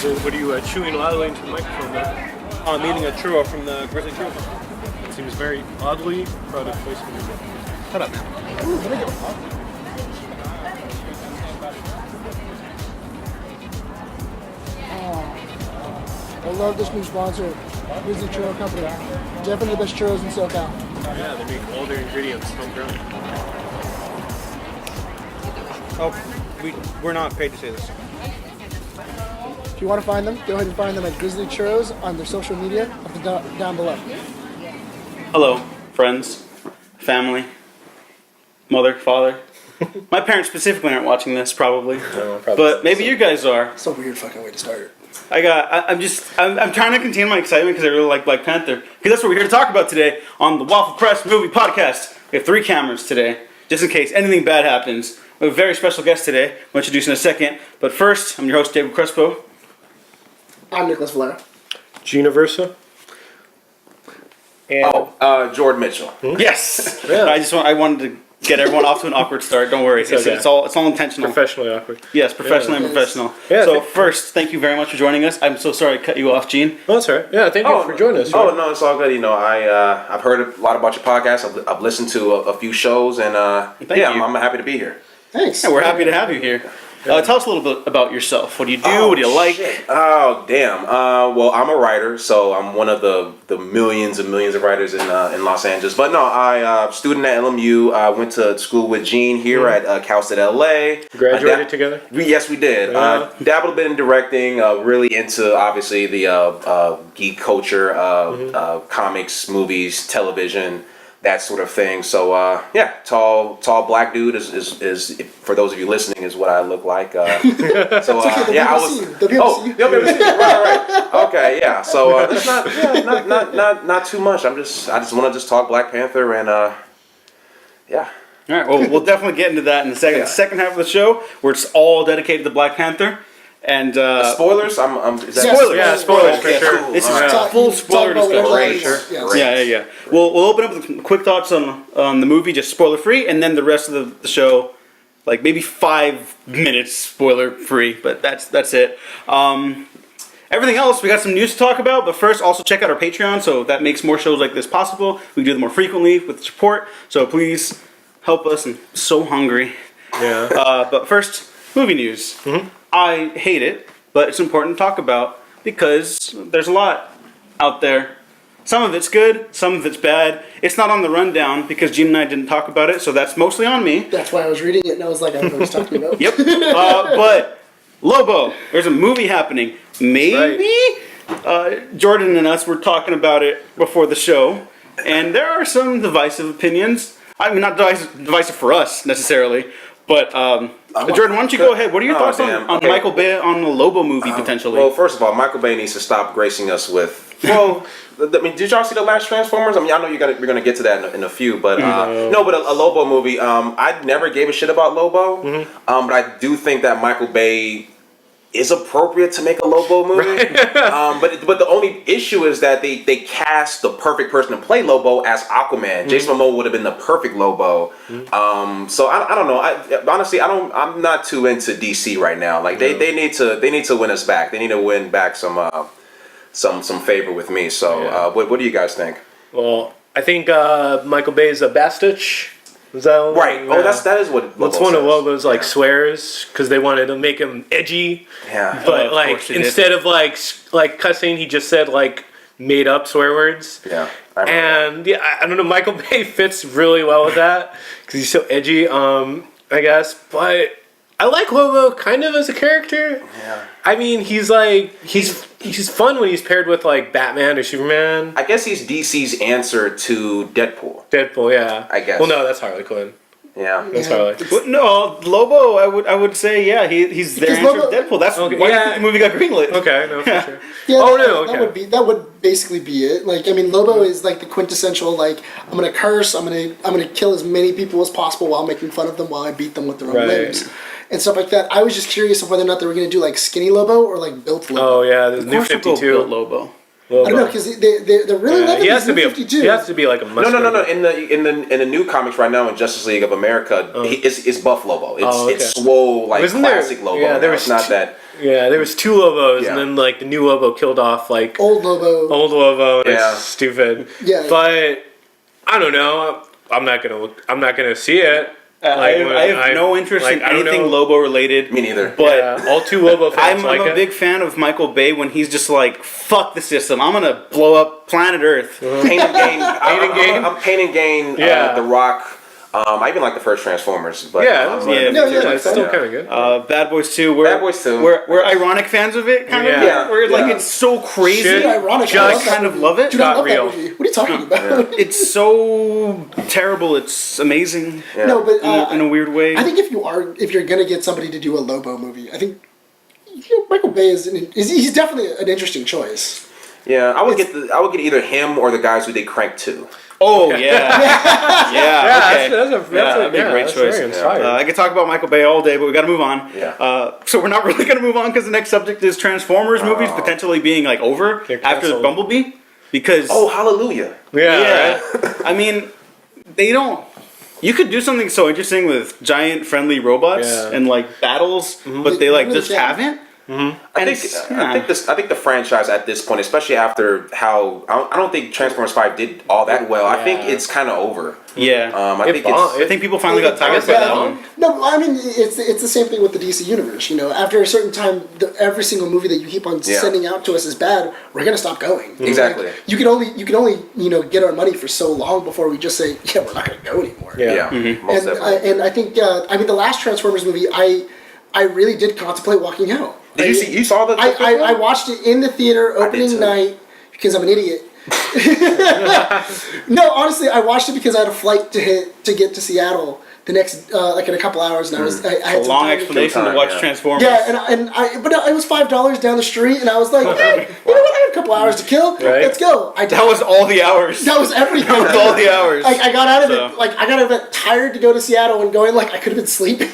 What are you chewing loudly into the microphone there? I'm eating a churro from the Grizzly Churro. It seems very oddly product placement. Shut up, man. Ooh, let me get my coffee. I love this new sponsor, Grizzly Churro Company. Definitely the best churros in SoCal. Yeah, they make all their ingredients homegrown. Oh, we're not paid to say this. If you want to find them, go ahead and find them at Grizzly Churros on their social media down below. Hello, friends, family, mother, father. My parents specifically aren't watching this, probably. But maybe you guys are. It's a weird fucking way to start. I'm trying to contain my excitement because I really like Black Panther. Because that's what we're here to talk about today on the Waffle Press Movie Podcast. We have 3 cameras today, just in case anything bad happens. We have a very special guest today. I'll introduce in a second. But first, I'm your host, David Crespo. I'm Nicholas Valera. Gina Versa. And Jordan Mitchell. Yes! Yeah. I wanted to get everyone off to an awkward start. Don't worry. It's all intentional. professionally awkward. Yes, professionally and professional. Yeah, So first, thank you very much for joining us. I'm so sorry to cut you off, Gene. Oh, that's all right. Yeah, thank you for joining us. Oh no, it's all good. You know, I've heard a lot about your podcast. I've listened to a few shows, and Thank you. I'm happy to be here. Thanks. Yeah, we're happy to have you here. Tell us a little bit about yourself. What do you do? What do you like? Shit. Oh damn. Well, I'm a writer, so I'm one of the millions and millions of writers in Los Angeles. But no, I student at LMU. I went to school with Gene here at Cal State LA. Graduated together? Yes, we did. Yeah. Dabbled a bit in directing. Really into obviously the geek culture, comics, movies, television, that sort of thing. So yeah, tall black dude is for those of you listening is what I look like. So yeah, I was. They'll be able to see you. They'll be able to see you. Right. Okay, yeah. So it's not too much. I just want to just talk Black Panther and yeah. All right. Well, we'll definitely get into that in a second. Yeah. The second half of the show, where it's all dedicated to Black Panther. And Spoilers? Is that spoilers. Yeah, spoilers. Okay, For sure. cool. This is All right. full spoiler discussion. Yes. Yeah. We'll open up with quick thoughts on the movie, just spoiler free, and then the rest of the show, like maybe 5 minutes spoiler free. But that's it. Everything else, we got some news to talk about. But first, also check out our Patreon, so that makes more shows like this possible. We do them more frequently with support. So please help us. I'm so hungry. Yeah. But first, movie news. Mm-hmm. I hate it, but it's important to talk about because there's a lot out there. Some of it's good, some of it's bad. It's not on the rundown because Gene and I didn't talk about it, so that's mostly on me. That's why I was reading it and I was like, I don't know what he's talking about. Yep. But Lobo, there's a movie happening. Maybe? Jordan and us were talking about it before the show, and there are some divisive opinions. I mean, not divisive for us necessarily. But Jordan, why don't you go ahead? What are your thoughts on Michael Bay on the Lobo movie potentially? Well, first of all, Michael Bay needs to stop gracing us with. Well, I mean, did y'all see the last Transformers? I mean, I know we're gonna get to that in a few, but no, but a Lobo movie. I never gave a shit about Lobo, but I do think that Michael Bay is appropriate to make a Lobo movie. Right. But the only issue is that they cast the perfect person to play Lobo as Aquaman. Jason Momoa would have been the perfect Lobo. So I don't know. Honestly, I'm not too into DC right now. Like they need to win us back. They need to win back some favor with me. So what do you guys think? Well, I think Michael Bay is a bastard. Is that right? Yeah. Oh, that is what. That's one of Lobo's swears because they wanted to make him edgy. Yeah, but instead of like cussing, he just said like made up swear words. Yeah, I don't know. Michael Bay fits really well with that because he's so edgy. I guess, but I like Lobo kind of as a character. Yeah. I mean, he's fun when he's paired with like Batman or Superman. I guess he's DC's answer to Deadpool. Deadpool, yeah. I guess. Well, no, that's Harley Quinn. Yeah, that's Harley. Well, no, Lobo. I would say he's their answer to Deadpool. That's why do you think the movie got greenlit. Okay, no, for sure. Yeah, that would basically be it. Like, I mean, Lobo is like the quintessential like I'm gonna curse, I'm gonna kill as many people as possible while making fun of them while I beat them with their own limbs. And stuff like that. I was just curious of whether or not they were going to do like skinny Lobo or like built Lobo. Oh yeah, the new 52 built Lobo. I don't know because they're really loving he has to be 52. he has to be like a No. muscular. In the new comics right now in Justice League of America, it's Buff Lobo. It's okay. swole like Wasn't classic Lobo. Yeah, there now. was It's not that. Yeah, there was 2 Lobos, Yeah. and then like the new Lobo killed off like Old Lobo. old Lobo. Yeah. It's stupid. Yeah. But I don't know. I'm not gonna see it. I have no interest in I don't anything know. Lobo related. Me neither. But Yeah, all 2 Lobo fans I'm like a it. big fan of Michael Bay when he's just like, fuck the system. I'm gonna blow up planet Earth. Pain and Gain. Pain and Gain? I'm Pain and Gain. Yeah. The Rock. I even like the first Transformers. But, Yeah, it's still yeah. kind of good. Bad Boys 2. We're, Bad Boys 2. We're ironic fans of it, kind of. Yeah. Where like Yeah. it's so crazy. Shit. Ironic. Just I love that kind of movie. love it. Dude, I Not love real. that movie. What are you talking about? It's so terrible. It's amazing No, but in a weird way. I think if you're gonna get somebody to do a Lobo movie, I think Michael Bay he's definitely an interesting choice. Yeah, I would get either him or the guys who did Crank 2. Oh yeah, yeah. Okay. That'd be a great that's choice. very inspiring. I could talk about Michael Bay all day, but we got to move on. Yeah. So we're not really going to move on because the next subject is Transformers movies potentially being like over They're after canceled. Bumblebee. Because Oh, hallelujah! yeah, right? I mean, they don't. You could do something so interesting with giant friendly robots Yeah. and like battles, but they They like really just can. haven't. I think the franchise at this point, especially after how I don't think Transformers 5 did all that well. I think it's kind of over. Yeah. I think I think people finally got tired guess by it that bombed. one. No, I mean it's the same thing with the DC universe. You know, after a certain time, every single movie that you keep on Yeah. sending out to us is bad. We're gonna stop going. Exactly. Like, you can only get our money for so long before we just say we're not gonna go anymore. Yeah. Most definitely. And I think the last Transformers movie I really did contemplate walking out. Did you see? You saw the? I watched it in the theater opening too. night because I'm an idiot. No, honestly, I watched it because I had a flight to get to Seattle the next like in a couple hours, and I had A some long time explanation to time, watch yeah. Transformers. Yeah, but it was $5 down the street, and I was like, hey, you know what? I have a couple hours to kill. Right. Let's go. That was all the hours. That was everything. That was all the hours. I got out of So- it I got out of it tired to go to Seattle and going like I could have been sleeping.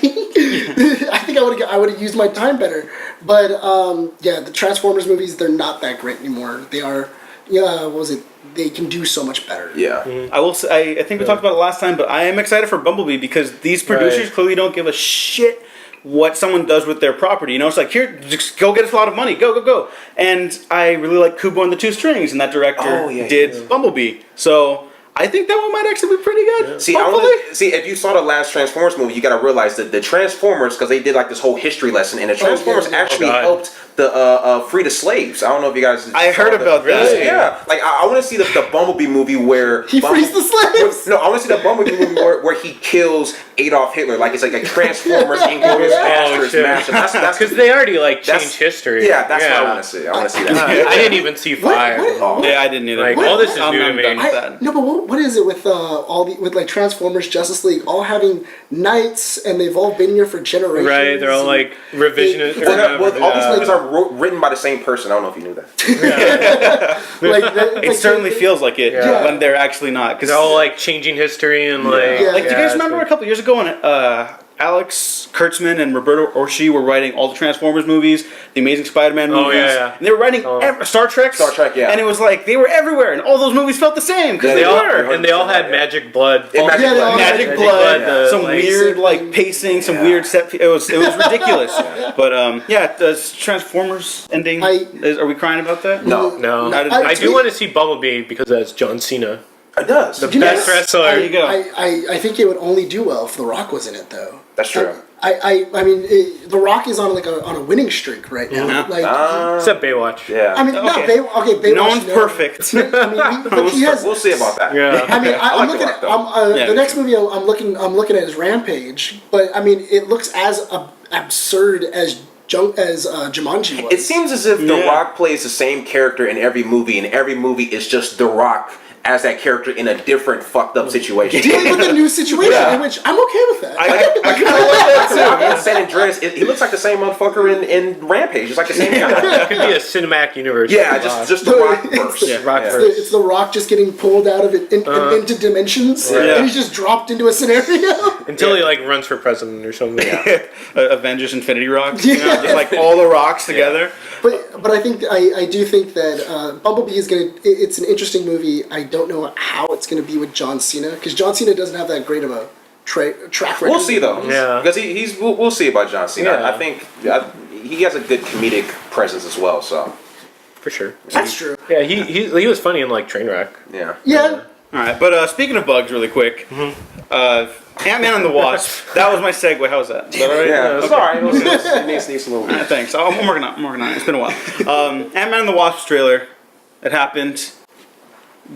I think I would have used my time better. But the Transformers movies, they're not that great anymore. They are what was it? They can do so much better. Yeah. I will say, I think we talked about it last time, but I am excited for Bumblebee because these producers Right. clearly don't give a shit what someone does with their property. You know, it's like, here, just go get us a lot of money. Go, go, go. And I really like Kubo and the Two Strings, and that director did Bumblebee. So I think that one might actually be pretty good. See, hopefully. if you saw the last Transformers movie, you got to realize that the Transformers, because they did like this whole history lesson, and the Transformers actually God. helped the free the slaves. I don't know if you guys. I heard about that. Really? Yeah, like I want to see the Bumblebee movie where He frees the slaves. No, I want to see the Bumblebee movie where he kills Adolf Hitler. Like it's like a Transformers Inglourious Basterds shit. mashup. That's Because they already like that's- changed history. Yeah, that's what I want to see. I want to see that. I didn't even see Fire. what- Yeah, I didn't either. Like, all this is I'm new to me. done with that. No, but what is it with with like Transformers, Justice League, all having knights, and they've all been here for generations. Right, they're all like revisionist. All these movies are written by the same person. I don't know if you knew that. It certainly feels like it Yeah. when they're actually not. Because They're all like changing history and like. Yeah. Like, do you guys remember a couple years ago when Alex Kurtzman and Roberto Orci were writing all the Transformers movies, the Amazing Spider-Man movies? Oh, yeah. And they were writing Star Trek. Star Trek, yeah. And it was like, they were everywhere, and all those movies felt the same, because They they all were. and they all had magic blood. Yeah, Magic Yeah, they all Blood. had Magic Magic blood, Blood, some like- weird like pacing, some weird set. It was ridiculous. But does Transformers ending? Are we crying about that? No. No, I- I do want to see Bumblebee because that's John Cena, It does. the You know, best wrestler. There you go. I think it would only do well if The Rock was in it, though. That's true. I mean, The Rock is on on a winning streak right now. Yeah. Like, Except Baywatch. Yeah. I mean, not Okay. Baywatch. No one's no. perfect. I mean, but he has. We'll see about that. Yeah. I mean, I'm like The looking Rock, at though. Yeah, the me next too. movie. I'm looking at is Rampage, but I mean, it looks as absurd as Jumanji was. It seems as if The Yeah. Rock plays the same character in every movie, and every movie is just The Rock as that character in a different fucked up situation. Dealing with a new situation, in which I'm okay with that. I kind of like that too. In San Andreas, he looks like the same motherfucker in Rampage. It's like the same guy. It could be a cinematic universe. Yeah, just the Rock verse. It's the Rock just getting pulled out of it into dimensions, and he's just dropped into a scenario. Until he like runs for president or something. Avengers Infinity Rocks. You know, just like all the rocks together. But I think I do think that Bumblebee is gonna. It's an interesting movie. I don't know how it's gonna be with John Cena, because John Cena doesn't have that great of a track record. We'll see though. Yeah. Because we'll see about John Cena. Yeah. I think he has a good comedic presence as well. So For sure. That's true. Yeah, he was funny in like Trainwreck. yeah. Yeah. All right, but speaking of bugs, really quick, Ant-Man and the Wasp. That was my segue. How was that? Is that all right? Yeah, it's alright. It needs a little bit. Thanks. I'm working on it. It's been a while. Ant-Man and the Wasp trailer. It happened.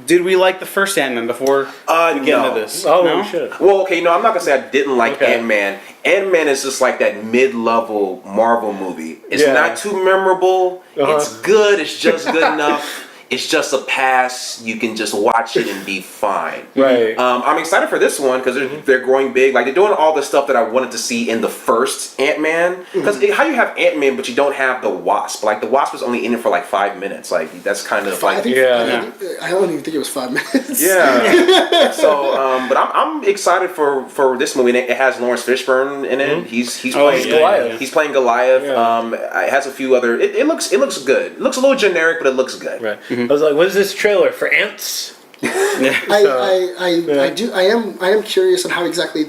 Did we like the first Ant-Man before we get into this? Oh, No? we should. Well, okay, no, I'm not gonna say I didn't like Okay. Ant-Man. Ant-Man is just like that mid-level Marvel movie. It's Yeah. not too memorable. Uh-huh. It's good. It's just good enough. It's just a pass. You can just watch it and be fine. Right. I'm excited for this one because they're growing big. Like they're doing all the stuff that I wanted to see in the first Ant-Man. Because how you have Ant-Man but you don't have the Wasp? Like the Wasp was only in it for like 5 minutes. Like that's kind of I like think, Yeah. I don't even think it was 5 minutes. yeah. So, but I'm excited for this movie. It has Lawrence Fishburne in it. He's playing Goliath. He's playing Goliath. Yeah. It has a few other. It looks good. It looks a little generic, but it looks good. Right. I was like, what is this trailer for ants? I am curious on how exactly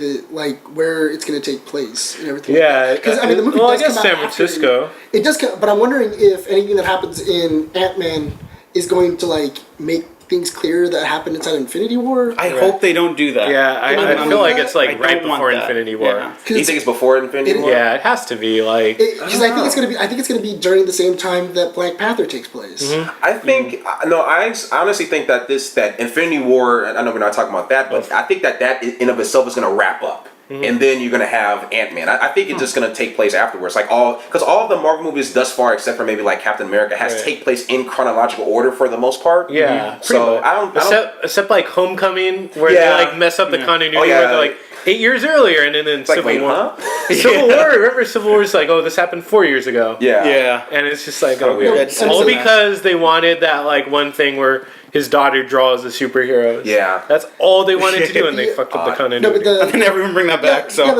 where it's going to take place and everything. Yeah. Because I mean the movie well, I does guess come out San after- Francisco. It does, but I'm wondering if anything that happens in Ant-Man is going to like make things clear that happened inside Infinity War. I hope they don't do that. Yeah, I feel like it's I like right don't want before that. Infinity War. Yeah. You think it's before Infinity War? Yeah, it has to be like. Because I think it's gonna be. I think it's gonna be during the same time that Black Panther takes place. I think no. I honestly think that that Infinity War. I know we're not talking about that, but I think that in of itself is going to wrap up. And then you're gonna have Ant-Man. I think it's just gonna take place afterwards. Like because all of the Marvel movies thus far, except for maybe like Captain America, has to take place in chronological order for the most part. Yeah. So I don't. Except like Homecoming, where Yeah. they like mess up the continuity. Oh, yeah. Where they're like 8 years earlier, and then It's like, Civil wait, War. huh? Civil War. Remember, Civil War is like, oh, this happened 4 years ago. Yeah. Yeah. And it's just like, kinda oh, weird. That's all so because they wanted that like one thing where his daughter draws the superheroes. Yeah. That's all they wanted to do, and they fucked up the No, continuity. but I never even bring that back. but Yeah.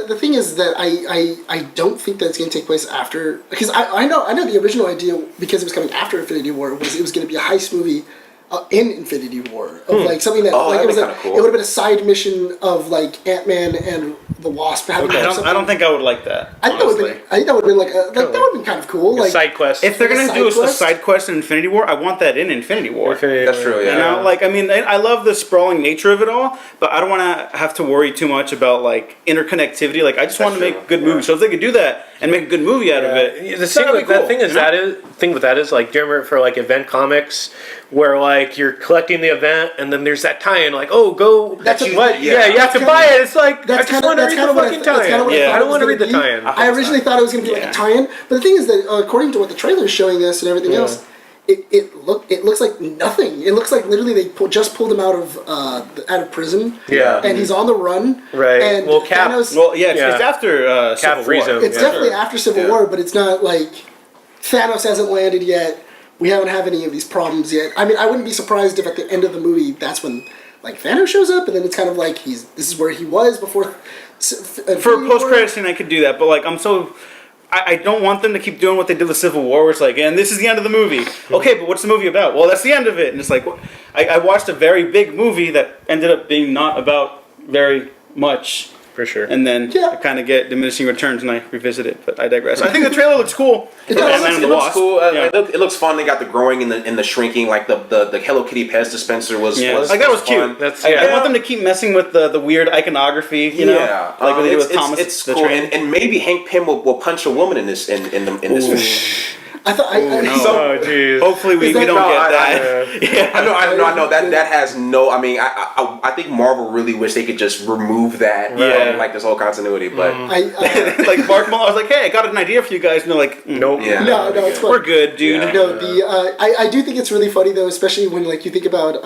the thing is that I don't think that's going to take place after, because I know the original idea, because it was coming after Infinity War, was it was going to be a heist movie in Infinity War of like something that like that'd it was be like, kinda cool. it would have been a side mission of like Ant-Man and the Wasp having I don't think I would like that. I think that would honestly. have been like that would have been kind of cool, like Side quest. If they're Like a gonna do a side quest? side quest in Infinity War, I want that in Infinity War. That's true. Yeah. You know, like I mean, I love the sprawling nature of it all, but I don't want to have to worry too much about like interconnectivity. Like I just want to true. make good movies. So if they could do that and make a good movie out of it, The thing that'd with be cool, that thing is you know? thing with that is like, do you remember for like event comics where like you're collecting the event and then there's that tie-in like, oh, go. That's you, what- yeah, you have to that's buy kinda- it. It's like I just want to read the fucking tie-in. Yeah. I don't want to read the tie-in. I originally thought it was going to be like a tie-in, but the thing is that according to what the trailer is showing us and everything else, it looks like nothing. It looks like literally they just pulled him out of prison. Yeah. and he's on the run. Right. And Well, Cap- Thanos, Well, yeah, it's Yeah. after Cap Civil frees War. him. it's Yeah. definitely after Civil Yeah. War, but it's not like Thanos hasn't landed yet. We haven't had any of these problems yet. I mean, I wouldn't be surprised if at the end of the movie that's when like Thanos shows up, and then it's kind of like this is where he was before. For a post-credit scene, I could do that, but like I don't want them to keep doing what they did with Civil War, where it's like, and this is the end of the movie. Okay, but what's the movie about? Well, that's the end of it, and it's like, I watched a very big movie that ended up being not about very much. For sure. And then Yeah. I kind of get diminishing returns and I revisit it, but I digress. I think the trailer looks cool. It For does. Ant-Man and It the looks Wasp. cool. Yeah. It looks fun. They got the growing and the shrinking. Like the Hello Kitty Pez dispenser was. Yeah, was like that was fun. cute. That's- I yeah. want them to keep messing with the weird iconography, you know, Yeah, like what they did with it's, Thomas It's the cool, Train. and maybe Hank Pym will punch a woman in this in this movie. I thought. no. Oh, jeez. Hopefully we don't that- No, get that. I know that has no. I mean, I think Marvel really wish they could just remove that Yeah. from like this whole continuity, but Like Mark Muller, I was like, hey, I got an idea for you guys, and they're like, Nope. yeah, no, it's fun. we're good, dude. Yeah. No, I do think it's really funny though, especially when like you think about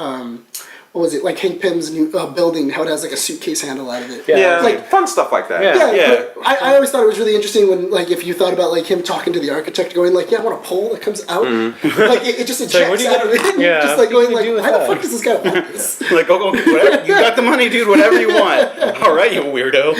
what was it, like Hank Pym's new building, how it has like a suitcase handle out of it. Yeah, Like, like fun stuff like that. Yeah. yeah, but I always thought it was really interesting when, like, if you thought about, like, him talking to the architect, going, like, yeah, I want a pole that comes out. Like, it just ejects what do you out of it. yeah, Just, like, what do going, you like, do with why the that? fuck does this guy want this? Like, okay, whatever. You got the money, dude. Whatever you want. All right, you weirdo.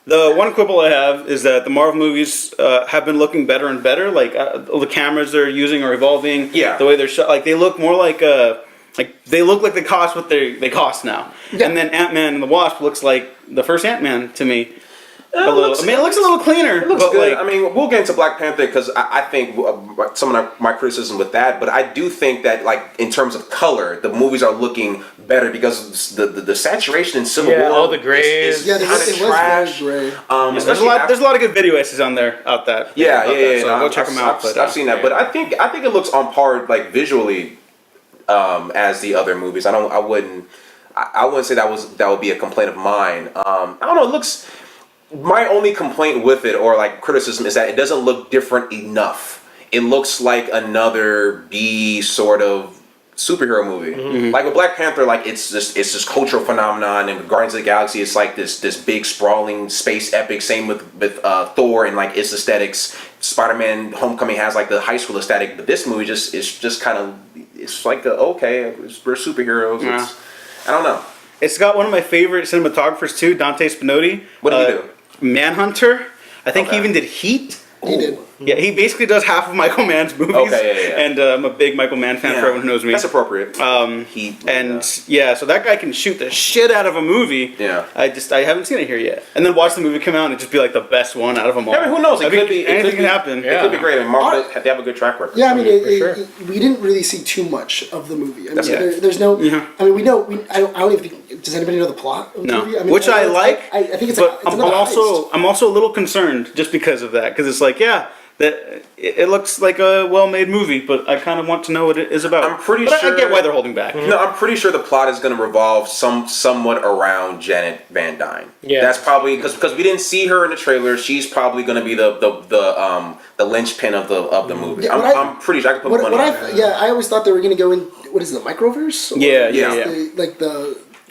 The one quibble I have is that the Marvel movies have been looking better and better. Like the cameras they're using are evolving. Yeah. The way they're shot, like they look more like they look like they cost what they cost now. Yeah. And then Ant-Man and the Wasp looks like the first Ant-Man to me. It looks a little cleaner. It looks but good. like, I mean, we'll get into Black Panther because I think some of my criticism with that, but I do think that, like, in terms of color, the movies are looking better because the saturation in Civil War, all the grays. Yeah, kind of it was trash. very gray. there's a lot of good video essays on there out that. Yeah. So No, go check them out. I've seen that, but I think it looks on par, like, visually, as the other movies. I wouldn't say that would be a complaint of mine. I don't know. It looks. My only complaint with it, or like criticism, is that it doesn't look different enough. It looks like another B sort of superhero movie. Like with Black Panther, like it's this cultural phenomenon, and with Guardians of the Galaxy, it's like this big sprawling space epic. Same with Thor and like its aesthetics. Spider-Man: Homecoming has like the high school aesthetic, but this movie is just kind of, it's like we're superheroes. Yeah. I don't know. It's got one of my favorite cinematographers too, Dante Spinotti. What did he do? Manhunter. I think he Okay. even did Heat. He did. Yeah, he basically does half of Michael Mann's movies. Okay, yeah. And I'm a big Michael Mann fan for everyone who knows me. That's appropriate. So that guy can shoot the shit out of a movie. Yeah. I haven't seen it here yet. And then watch the movie come out and it just be like the best one out of them all. I mean, who knows? It could be. Anything can happen. It could be great. And Marvel, they have a good track record. Yeah, I mean, sure. we didn't really see too much of the movie. I mean, That's it. there's no. Yeah. I mean, we know. I don't even think. Does anybody know the plot of the No, movie? I mean, which I like. I think it's. But It's I'm another also a little concerned just because of that, because it's like, yeah, that it looks like a well-made movie, but I kind of want to know what it is about. I'm pretty but sure. I get why they're holding back. No, I'm pretty sure the plot is going to revolve somewhat around Janet Van Dyne. Yeah. That's probably because we didn't see her in the trailer. She's probably going to be the linchpin of the movie. Yeah, I'm pretty sure I can put money on that. I always thought they were going to go in. What is it, the microverse? Or Yeah.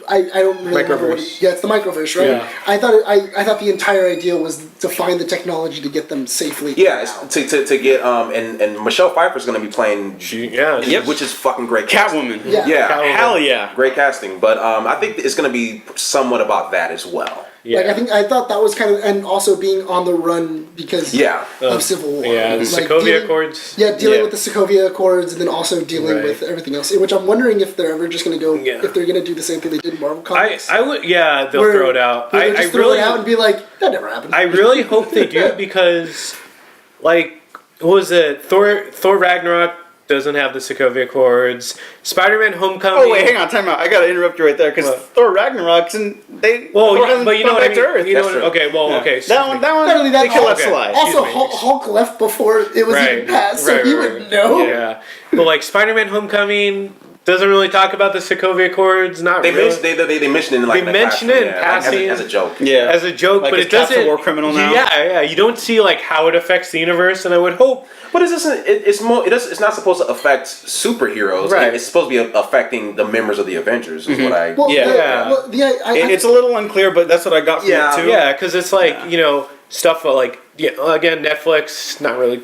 I don't really remember what Microverse. it's the microverse, right? Yeah. I thought the entire idea was to find the technology to get them safely. Yeah, out. it's to get and Michelle Pfeiffer's going to be playing, which is fucking great. Catwoman. Yeah. Yeah, Hell yeah. great casting. But I think it's going to be somewhat about that as well. Yeah. Like I thought that was kind of, and also being on the run because of Civil War. Yeah, the Like, Sokovia dealing- Accords. Yeah, dealing Yeah. with the Sokovia Accords, and then also dealing Right. with everything else. Which I'm wondering if they're ever just going to go, if they're going to do the same thing they did in Marvel Comics. I would, they'll where- throw it out. where they'll I just throw really it out and be like, that never happened. I really hope they do because, like, what was it? Thor Ragnarok doesn't have the Sokovia Accords. Spider-Man: Homecoming. Oh wait, hang on, time out. I gotta interrupt you right there because What? Thor Ragnarok's and they. Well, Thor yeah, hasn't but you know gone what I back to mean. Earth. You know That's what, true. okay, well, Yeah. okay. That one. Not only that, They can let okay. slide. Also, Excuse me. Hulk left before it was even passed, so he would know. Yeah, but like Spider-Man: Homecoming doesn't really talk about the Sokovia Accords. Not They really. they mention it in like They the mention it in like, passing. as a joke. Yeah. as a joke, Like but his it doesn't. Cap's a war criminal now? Yeah. You don't see like how it affects the universe, and I would hope. But it's more. It's not supposed to affect superheroes. Right. It's supposed to be affecting the members of the Avengers. Is what I. Well, Yeah. It's a little unclear, but that's what I got from Yeah. it too. Yeah, because it's like stuff like again Netflix, not really.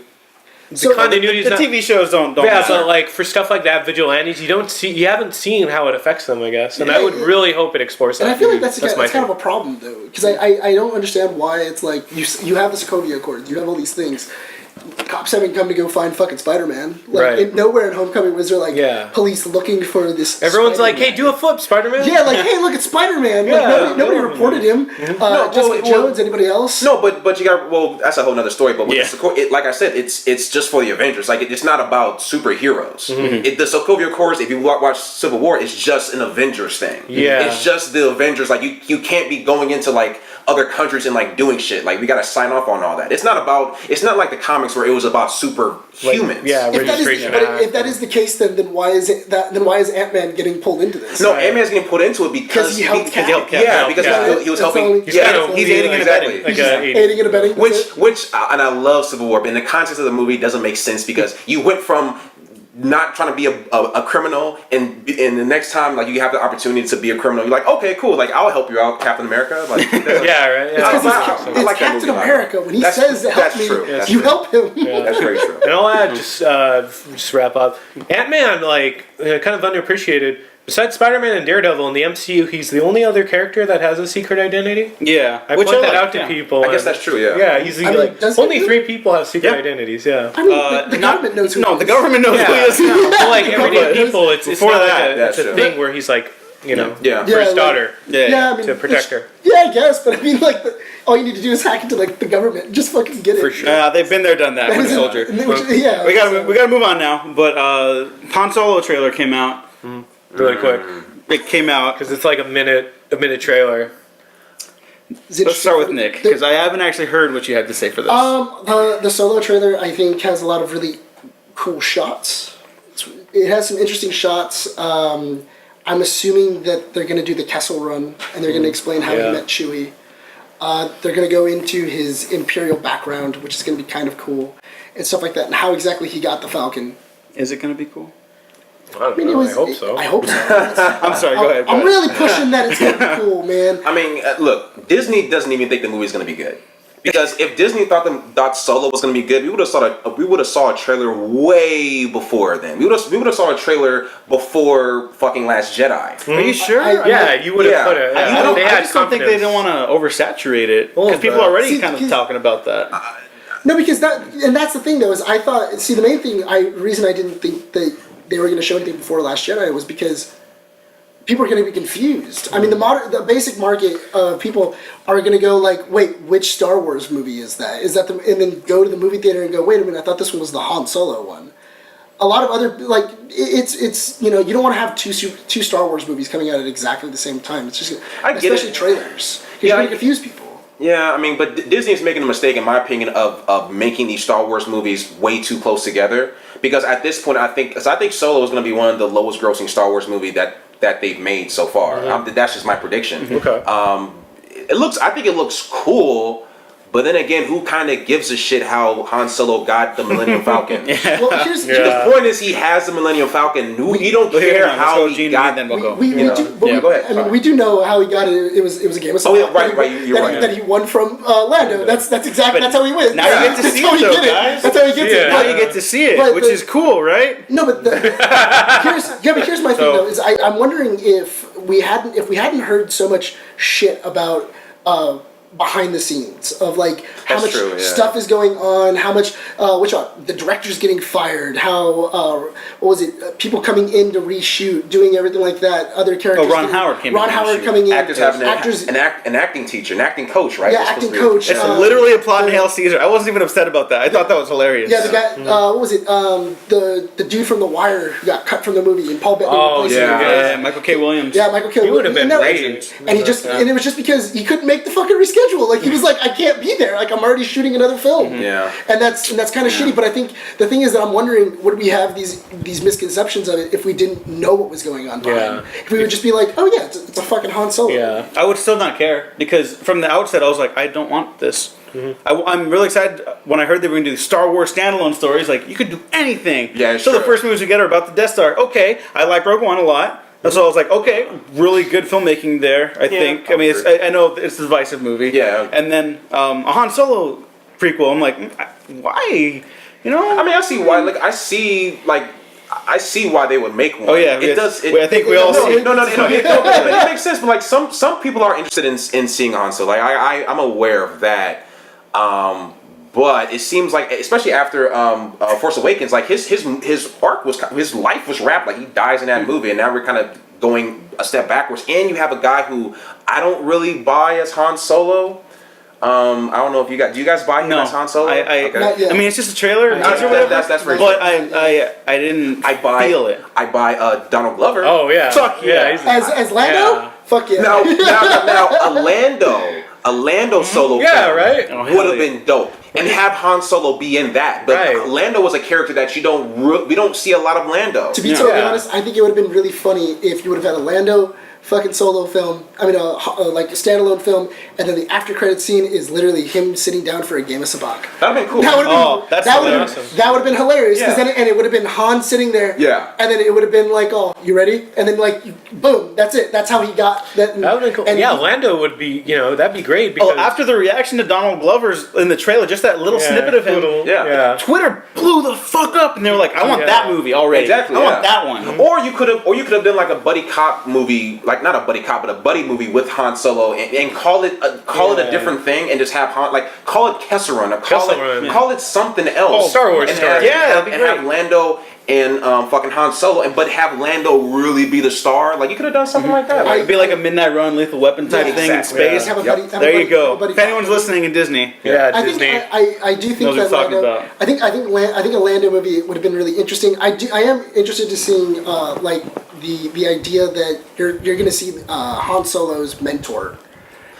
So continuity's The not. TV shows don't Yeah, matter. but like for stuff like that, vigilantes, you haven't seen how it affects them, I guess, and I would really hope it explores that. And I feel like that's my kind thing. of a problem, though, because I don't understand why it's like you have the Sokovia Accords, you have all these things. Cops haven't come to go find fucking Spider-Man. Like, Right. nowhere in Homecoming was there like police looking for this. Everyone's like, Spider-Man. "Hey, do a flip, Spider-Man." Yeah, like, hey, look, it's Spider-Man. Like, Yeah. nobody reported him. Jessica well, Jones, anybody else? No, but you got that's a whole nother story. But with Yeah. the like I said, it's just for the Avengers. Like it's not about superheroes. The Sokovia Accords, if you watch Civil War, it's just an Avengers thing. Yeah. It's just the Avengers. Like you can't be going into like other countries and like doing shit. Like we gotta sign off on all that. It's not like the comics where it was about superhumans. Registration If that is the case, then why is Ant-Man getting pulled into this? No, Ant-Man's getting put into it because he helped Cap. Yeah, because he was That's helping. all he- Yeah, he's aiding and exactly. abetting. Aiding and abetting. Which and I love Civil War, but in the context of the movie, it doesn't make sense because you went from not trying to be a criminal, and the next time like you have the opportunity to be a criminal, you're like, okay, cool, like I'll help you out, Captain America. Like, Yeah, right. Yeah. Because I it's like that Captain movie a lot. America. When he That's- says help that's me, true. That's you true. help him. That's very true. And I'll add, just wrap up. Ant-Man, like, kind of underappreciated. Besides Spider-Man and Daredevil in the MCU, he's the only other character that has a secret identity. Yeah. I point that out to people. I guess and- that's true. Yeah. Yeah, he's I mean, like does he only really? 3 people have secret Yeah. identities. Yeah. I mean, the government knows who. No, he the is. government knows who he is. But like everyday people, it's Before not that, like that's it's a true. thing where he's like, you know, Yeah. for his like- daughter Yeah, I mean, to protect her. Yeah, I guess, but I mean, like, all you need to do is hack into like the government. Just fucking get it. For sure. They've been there, done that. Winter Soldier. Yeah, We gotta move on now. But Han Solo trailer came out. Really quick, It came out. because it's like a minute trailer. Let's start with Nick because I haven't actually heard what you had to say for this. The Solo trailer, I think, has a lot of really cool shots. It has some interesting shots. I'm assuming that they're going to do the Kessel Run, and they're going to explain how Yeah. he met Chewie. They're going to go into his Imperial background, which is going to be kind of cool, and stuff like that, and how exactly he got the Falcon. Is it gonna be cool? I don't know. I hope so. I hope so. I'm sorry. Go ahead. I'm really pushing that it's going to be cool, man. I mean, look, Disney doesn't even think the movie's going to be good. Because if Disney thought Solo was going to be good, we would have saw a trailer way before then. We would have saw a trailer before fucking Last Jedi. Are you sure? Yeah, you would have Yeah. put it. I Yeah. don't- They I had just don't think they confidence. don't want to oversaturate it Well, because people but- are already See, kind of because- talking about that. No, because that's the thing though, is I thought, see, the main thing, reason I didn't think that they were going to show anything before Last Jedi was because people are going to be confused. I mean, the basic market of people are going to go like, wait, which Star Wars movie is that? Is that the, and then go to the movie theater and go, wait a minute, I thought this one was the Han Solo one. A lot of other, like, it's you know, you don't want to have two Star Wars movies coming out at exactly the same time. It's just, I get especially it. trailers. You're Yeah, going to confuse people. Yeah, I mean, but Disney is making a mistake, in my opinion, of making these Star Wars movies way too close together. Because at this point, I think Solo is going to be one of the lowest grossing Star Wars movie that they've made so far. That's just my prediction. Okay. I think it looks cool. But then again, who kind of gives a shit how Han Solo got the Millennium Falcon? Well, here's The point is, he has the Millennium Falcon. You don't care how he got. then we'll go. We Yeah. do, but Yeah, go ahead. I mean, we do know how he got it. It was a game of Oh, yeah, Sonic right, that he- right, you're that right. he, that he won from Lando. That's exactly But that's how he wins. now you get to That's see how it, he though, did it. guys. That's how he gets Yeah. it. Now But- you get to see it, But which the- is cool, right? No, but here's my thing though. Is I'm wondering if we hadn't heard so much shit about behind the scenes of like how That's much true, yeah. stuff is going on, how much the director's getting fired, how what was it? People coming in to reshoot, doing everything like that. Other characters. Ron Howard came in Ron to Howard reshoot. coming in. Actors having actors. an acting teacher, an acting coach, right? Yeah, They're acting supposed to be- coach. It's literally a plot in Hail Caesar. I wasn't even upset about that. I thought that was hilarious. Yeah, the guy. What was it? The dude from The Wire who got cut from the movie, and Paul Bettany Oh, replaced yeah. him. Yeah, Michael K. Williams. Yeah, Michael Kidd. He would have been great. And he just and it was just because he couldn't make the fucking reschedule. Like he was like, I can't be there. Like I'm already shooting another film. Yeah. And that's kind of shitty. But I think the thing is that I'm wondering, would we have these misconceptions of it if we didn't know what was going on behind? Yeah. If we would just be like, oh yeah, it's a fucking Han Solo. Yeah. I would still not care because from the outset I was like, I don't want this. I'm really excited when I heard they were going to do Star Wars standalone stories. Like you could do anything. Yeah, So the sure. first movies we get are about the Death Star. Okay, I like Rogue One a lot. And so I was like, okay, really good filmmaking there. I think. I mean, I know it's a divisive movie. Yeah. And then a Han Solo prequel. I'm like, why? You know? I mean, I see why. Like, I see why they would make one. Oh, yeah, it yes. does. I think we all see it. No, it makes sense. But like, some people are interested in seeing Han Solo. Like, I'm aware of that. But it seems like, especially after Force Awakens, like his arc was, his life was wrapped. Like he dies in that movie, and now we're kind of going a step backwards. And you have a guy who I don't really buy as Han Solo. I don't know if do you guys buy him No, as Han Solo? Okay. Not yet. I mean, it's just a trailer. That's very But true. I didn't feel it. I buy Donald Glover. Oh yeah. Fuck yeah. he's- As Lando? Yeah. Fuck yeah. Now, a Lando solo Yeah, film right. Oh, hell would have yeah. been dope, and have Han Solo be in that. But Right. Lando was a character that we don't see a lot of Lando. To be totally Yeah. honest, I think it would have been really funny if you would have had a Lando fucking solo film. I mean, like a standalone film, and then the after credit scene is literally him sitting down for a game of sabacc. That'd been cool. That would have been, that's that would have awesome. that would have been hilarious. 'Cause Yeah. then and it would have been Han sitting there. Yeah. And then it would have been like, oh, you ready? And then like, boom, that's it. That's how he got that. That would be cool. And Yeah, he- Lando would be, that'd be great because Oh, after the reaction to Donald Glover's in the trailer, just that little snippet of him. Yeah. Twitter blew the fuck up, and they were like, "I want Yeah. that movie already. Exactly, I want yeah. that one." Or you could have done like a buddy cop movie, like not a buddy cop, but a buddy movie with Han Solo, and call it a different thing, and just have Han, like call it Kessel Run, or call it something else. Oh, Star Wars and story. have, Yeah, that'd be and great. have Lando and fucking Han Solo, but have Lando really be the star. Like you could have done something like that. It'd be like a Midnight Run, Lethal Weapon type Yeah, thing exactly. in space. have a Yep. buddy, have a There buddy- you go. have a buddy If anyone's cop. listening in Disney, Yeah, I Disney. think I do think Knows that what we're talking Lando, about. I think a Lando movie would have been really interesting. I am interested to seeing like the idea that you're going to see Han Solo's mentor.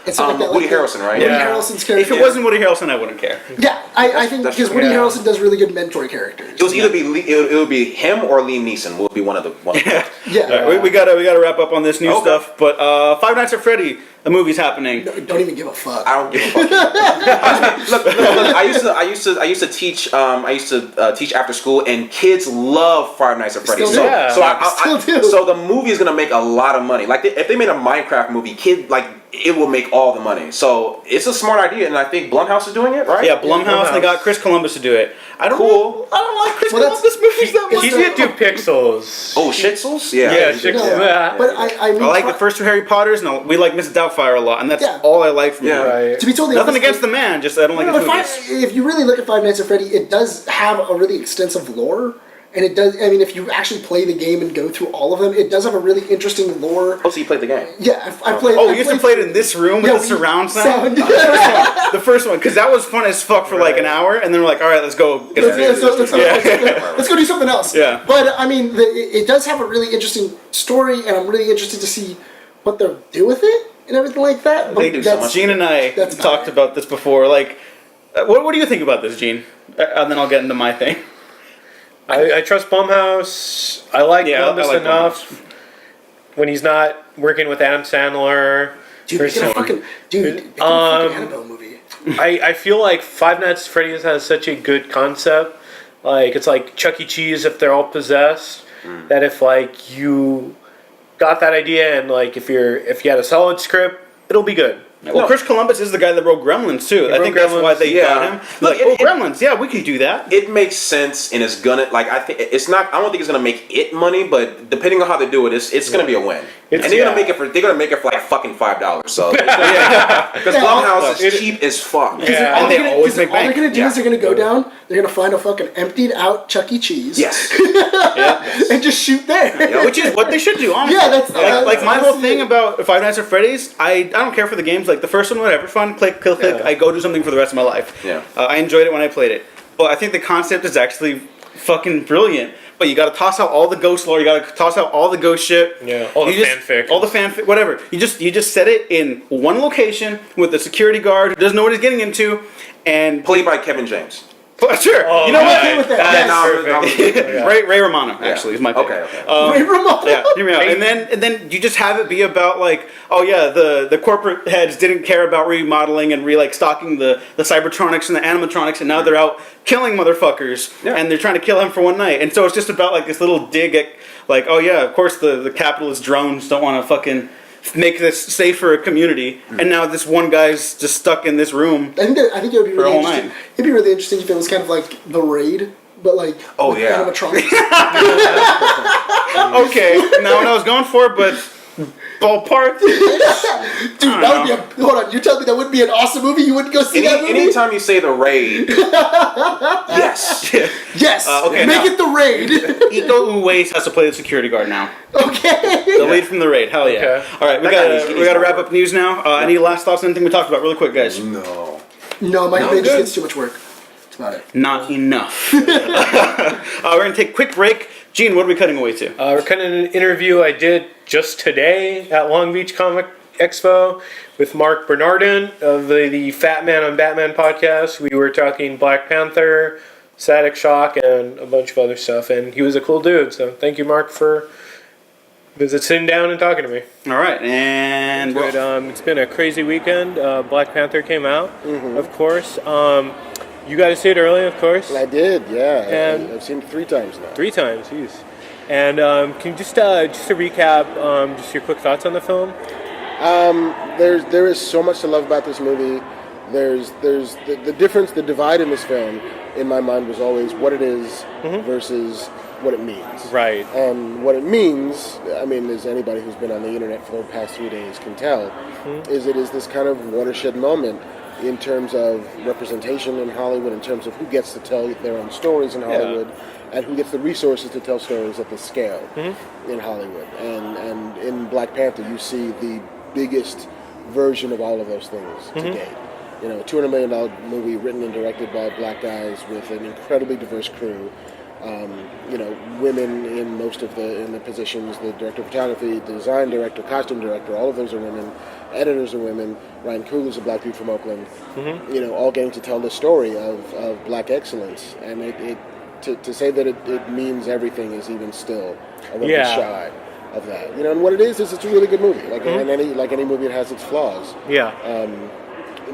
And stuff like that. Woody like Harrelson, right? Woody Yeah. Harrelson's if character. it wasn't Woody Harrelson, I wouldn't care. Yeah, I think that's because true. Woody Yeah. Harrelson does really good mentor characters. It was either it would be him or Liam Neeson would be one of the. Yeah. All right, we gotta wrap up on this new Okay. stuff. But Five Nights at Freddy, the movie's happening. Don't even give a fuck. I don't give a fuck. look, I used to teach. I used to teach after school, and kids love Five Nights at Freddy's. Still So, do. Yeah. so I Still do. so the movie is gonna make a lot of money. Like if they made a Minecraft movie, it will make all the money. So it's a smart idea, and I think Blumhouse is doing it, right? Yeah, Blumhouse. Blumhouse. They got Chris Columbus to do it. I don't like Chris Well, that's- Columbus movies that much. He's gonna do Pixels. Oh, Shitzuls? Yeah. Yeah, He's- Pixels. No, Yeah. but I mean, I like the first two Harry Potters, and we like Mrs. Doubtfire a lot, and that's Yeah. all I like from Yeah. him. Right. to be totally Nothing honest, against the man, just I don't like his But movies. if you really look at Five Nights at Freddy, it does have a really extensive lore. And it does, I mean, if you actually play the game and go through all of them, it does have a really interesting lore. Oh, so you played the game? Yeah, I played. Oh, I you used to played- play it in this room with Yeah, the surround sound? sound. The first one, because that was fun as fuck for like an hour, and then we're like, all right, let's go. Get Let's go do something else. Yeah. But I mean, it does have a really interesting story, and I'm really interested to see what they'll do with it and everything like that. But They do so much. Gene and I That's talked about about this before. Like, what do you think about this, Gene? And then I'll get into my thing. I trust Blumhouse. I like Yeah, I Columbus like enough when he's not working with Adam Sandler. Dude, or make it a someone. fucking Annabelle movie. I feel like Five Nights at Freddy's has such a good concept. Like it's like Chuck E. Cheese if they're all possessed. That if like you got that idea and like if you had a solid script, it'll be good. Well, Chris Columbus is the guy that wrote Gremlins too. I wrote think that's why Gremlins, they yeah. got him. Look, Like, Gremlins, yeah, we can do that. It makes sense, and it's gonna I think it's not. I don't think it's gonna make it money, but depending on how they do it, it's gonna be a win. And they're gonna make it for like fucking $5. So because Blumhouse is cheap as fuck. Yeah. And they always make all they're bank. gonna do Yeah. is they're gonna go down. They're gonna find a fucking emptied out Chuck E. Cheese. Yes. And just shoot there. Which is what they should do, honestly. Yeah, that's like my whole honestly thing it. about Five Nights at Freddy's. I don't care for the games. Like the first one, whatever, fun, click. I go do something for the rest of my life. Yeah. I enjoyed it when I played it, but I think the concept is actually fucking brilliant. But you got to toss out all the ghost lore. You got to toss out all the ghost shit. Yeah, all the fanfic. all the fanfic, whatever. You just set it in one location with a security guard who doesn't know what he's getting into, and Played by Kevin James. sure. Oh, you know what? okay with that. That's Yes. perfect. Yeah. Ray Romano actually is my pick. Okay. Ray Romano. Yeah, hear me out. And then you just have it be about like, oh yeah, the corporate heads didn't care about remodeling and stocking the Cybertronics and the animatronics, and now they're out killing motherfuckers, Yeah. and they're trying to kill him for one night. And so it's just about like this little dig at like, oh yeah, of course the capitalist drones don't want to fucking make this safe for a community, and now this one guy's just stuck in this room. I think it would be For a really whole interesting. night. It'd be really interesting if it was kind of like The Raid, but like Oh, with yeah. animatronics. Okay, not what I was going for, but ballpark. Dude, that would be hold on. You're telling me that would be an awesome movie? You wouldn't go see that movie? Anytime you say The Raid, yes. Yes. Okay, Make now- it The Raid. Iko Uwais has to play the security guard now. Okay. The lead from the raid. Hell yeah. Okay. All right, That guy needs we got to wrap more up news now. Any last thoughts on anything we talked about really quick, guys? No. No, my brain just good. gets too much work. That's about it. Not enough. We're going to take a quick break. Gene, what are we cutting away to? We're cutting an interview I did just today at Long Beach Comic Expo with Marc Bernardin of the Fatman on Batman podcast. We were talking Black Panther, Static Shock, and a bunch of other stuff. And he was a cool dude. So thank you, Mark, for visit sitting down and talking to me. All right, and But, it's been a crazy weekend. Black Panther came out, of course. You got to see it early, of course. I did, yeah. And- I've seen it 3 times now. 3 times, jeez. And can you just to recap, just your quick thoughts on the film? There is so much to love about this movie. There's the difference, the divide in this film, in my mind, was always what it is versus what it means. Right. And what it means, I mean, as anybody who's been on the internet for the past 3 days can tell, is it is this kind of watershed moment in terms of representation in Hollywood, in terms of who gets to tell their own stories in Hollywood, and who gets the resources to tell stories at this scale in Hollywood. And in Black Panther, you see the biggest version of all of those things to date. You know, a $200 million movie written and directed by black guys with an incredibly diverse crew. You know, women in most of the positions, the director of photography, the design director, costume director, all of those are women. Editors are women. Ryan Coogler's a black dude from Oakland. You know, all getting to tell the story of black excellence. And to say that it means everything is even still a little bit shy of that. You know, and what it is it's a really good movie. Like any movie, it has its flaws. Yeah.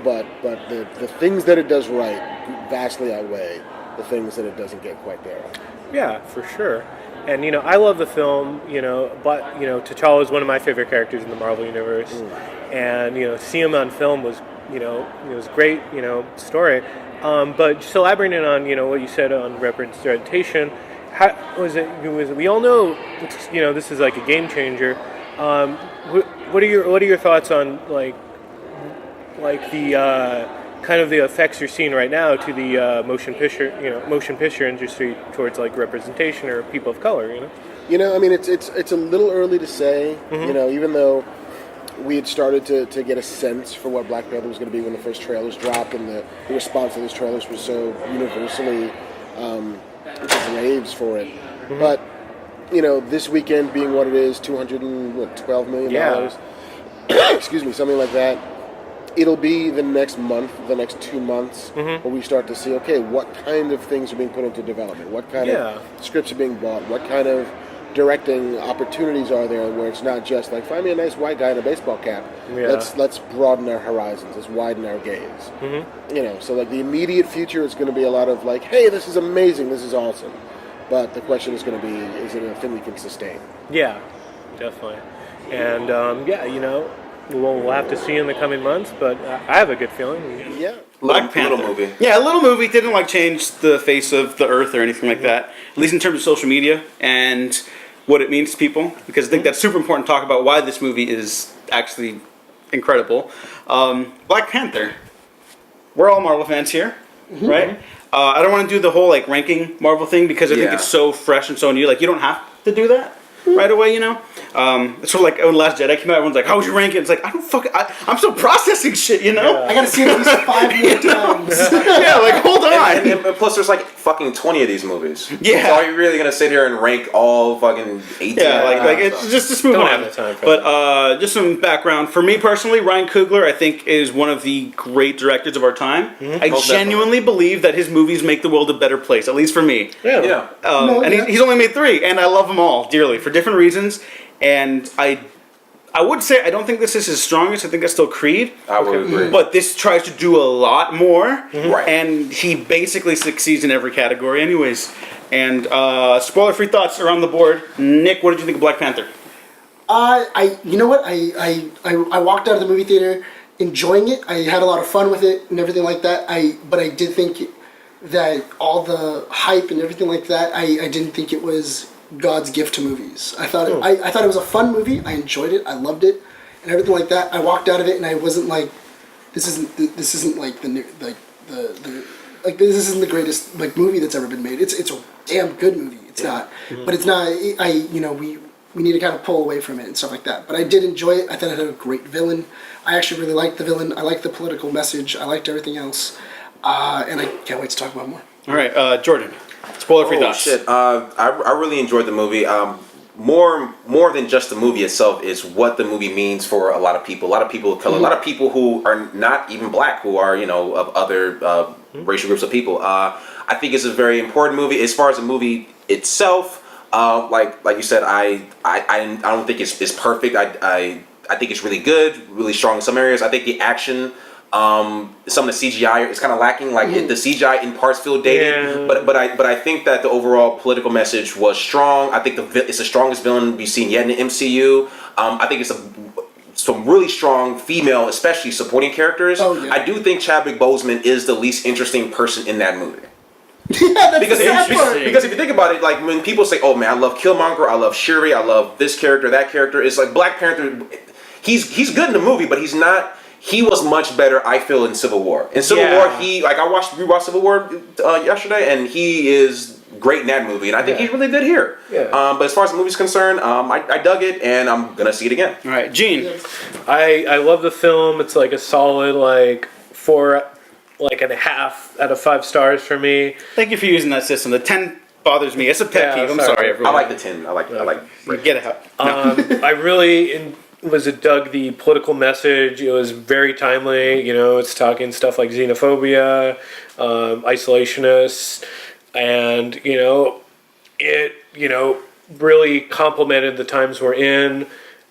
But the things that it does right vastly outweigh the things that it doesn't get quite there on. Yeah, for sure. And, you know, I love the film, you know, but, you know, T'Challa is one of my favorite characters in the Marvel Universe. And, you know, to see him on film was, you know, it was a great, you know, story. But just elaborating on, you know, what you said on representation, how was it, we all know, you know, this is like a game changer. What are your thoughts on, like the, kind of the effects you're seeing right now to the motion picture industry towards like representation or people of color, you know? You know, I mean, it's a little early to say. You know, even though we had started to get a sense for what Black Panther was going to be when the first trailers dropped, and the response to those trailers was so universally just raves for it. But you know, this weekend being what it is, $212 million. Excuse me, something like that. It'll be the next month, the next 2 months, where we start to see, okay, what kind of things are being put into development? What kind of scripts are being bought? What kind of directing opportunities are there where it's not just like, find me a nice white guy in a baseball cap. Let's broaden our horizons. Let's widen our gaze. You know, so like the immediate future is going to be a lot of like, hey, this is amazing, this is awesome. But the question is going to be, is it a thing we can sustain? Yeah, definitely. And, you know, we'll have to see in the coming months, but I have a good feeling. Yeah. Black Panther. Little movie. Yeah, a little movie. Didn't like change the face of the earth or anything like that. At least in terms of social media and what it means to people. Because I think that's super important to talk about why this movie is actually incredible. Black Panther. We're all Marvel fans here, right? I don't want to do the whole like ranking Marvel thing because I think it's so fresh and so new. Like you don't have to do that right away, you know. It's sort of like when Last Jedi came out, everyone's like, "How would you rank it?" It's like I'm still processing shit, you know. I gotta see it at least 5 more times. Yeah, like hold on. And plus, there's like fucking 20 of these movies. Yeah. So are you really gonna sit here and rank all fucking 18? Yeah, like it's just move Don't on. have the time for But just some background for me personally, Ryan Coogler I think is one of the great directors of our time. I Most genuinely believe that his movies make the world a better place, at least for me. Yeah. He's only made 3, and I love them all dearly for different reasons. And I would say I don't think this is his strongest. I think that's still Creed. I would agree. But this tries to do a lot more, Right. and he basically succeeds in every category, anyways. And spoiler-free thoughts around the board. Nick, what did you think of Black Panther? You know what? I walked out of the movie theater enjoying it. I had a lot of fun with it and everything like that. But I did think that all the hype and everything like that, I didn't think it was God's gift to movies. I thought it was a fun movie. I enjoyed it. I loved it, and everything like that. I walked out of it, and I wasn't like, this isn't like this isn't the greatest like movie that's ever been made. It's a damn good movie. It's not, but it's not. We need to kind of pull away from it and stuff like that. But I did enjoy it. I thought it had a great villain. I actually really liked the villain. I liked the political message. I liked everything else, and I can't wait to talk about more. All right, Jordan. Spoiler-free thoughts. Shit. I really enjoyed the movie. More than just the movie itself is what the movie means for a lot of people. A lot of people of color. A lot of people who are not even black, who are of other racial groups of people. I think it's a very important movie as far as the movie itself. Like you said, I don't think it's perfect. I think it's really good, really strong in some areas. I think the action, some of the CGI is kind of lacking. Like the CGI in parts feel dated, but I think that the overall political message was strong. I think it's the strongest villain we've seen yet in the MCU. I think it's some really strong female, especially supporting characters. Oh, yeah. I do think Chadwick Boseman is the least interesting person in that movie. Yeah, that's Because the sad part. because if you think about it, like when people say, "Oh man, I love Killmonger, I love Shuri, I love this character, that character," it's like Black Panther. He's good in the movie, but he's not. He was much better, I feel, in Civil War. In Civil War, I rewatched Civil War yesterday, and he is great in that movie, and I think he's really good here. Yeah. But as far as the movie's concerned, I dug it, and I'm gonna see it again. All right, Gene. I love the film. It's like a solid 4.5 out of 5 stars for me. Thank you for using that system. The 10 bothers me. It's a pet peeve. I'm sorry. sorry, everyone. I like the 10. I like. Get it out. I really dug the political message. It was very timely. You know, it's talking stuff like xenophobia, isolationists, and it really complemented the times we're in.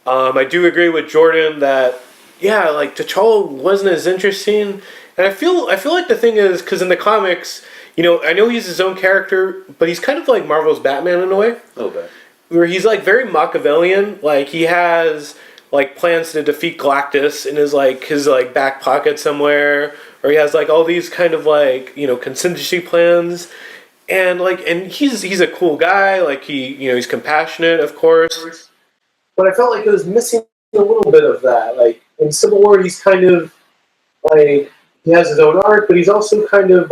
I do agree with Jordan that T'Challa wasn't as interesting, and I feel like the thing is because in the comics, I know he's his own character, but he's kind of like Marvel's Batman in a way. A little bit. Where he's like very Machiavellian, like he has like plans to defeat Galactus in his back pocket somewhere, or he has like all these kind of contingency plans, and he's a cool guy, like he's compassionate, of course, but I felt like it was missing a little bit of that. Like in Civil War, he's kind of like he has his own arc, but he's also kind of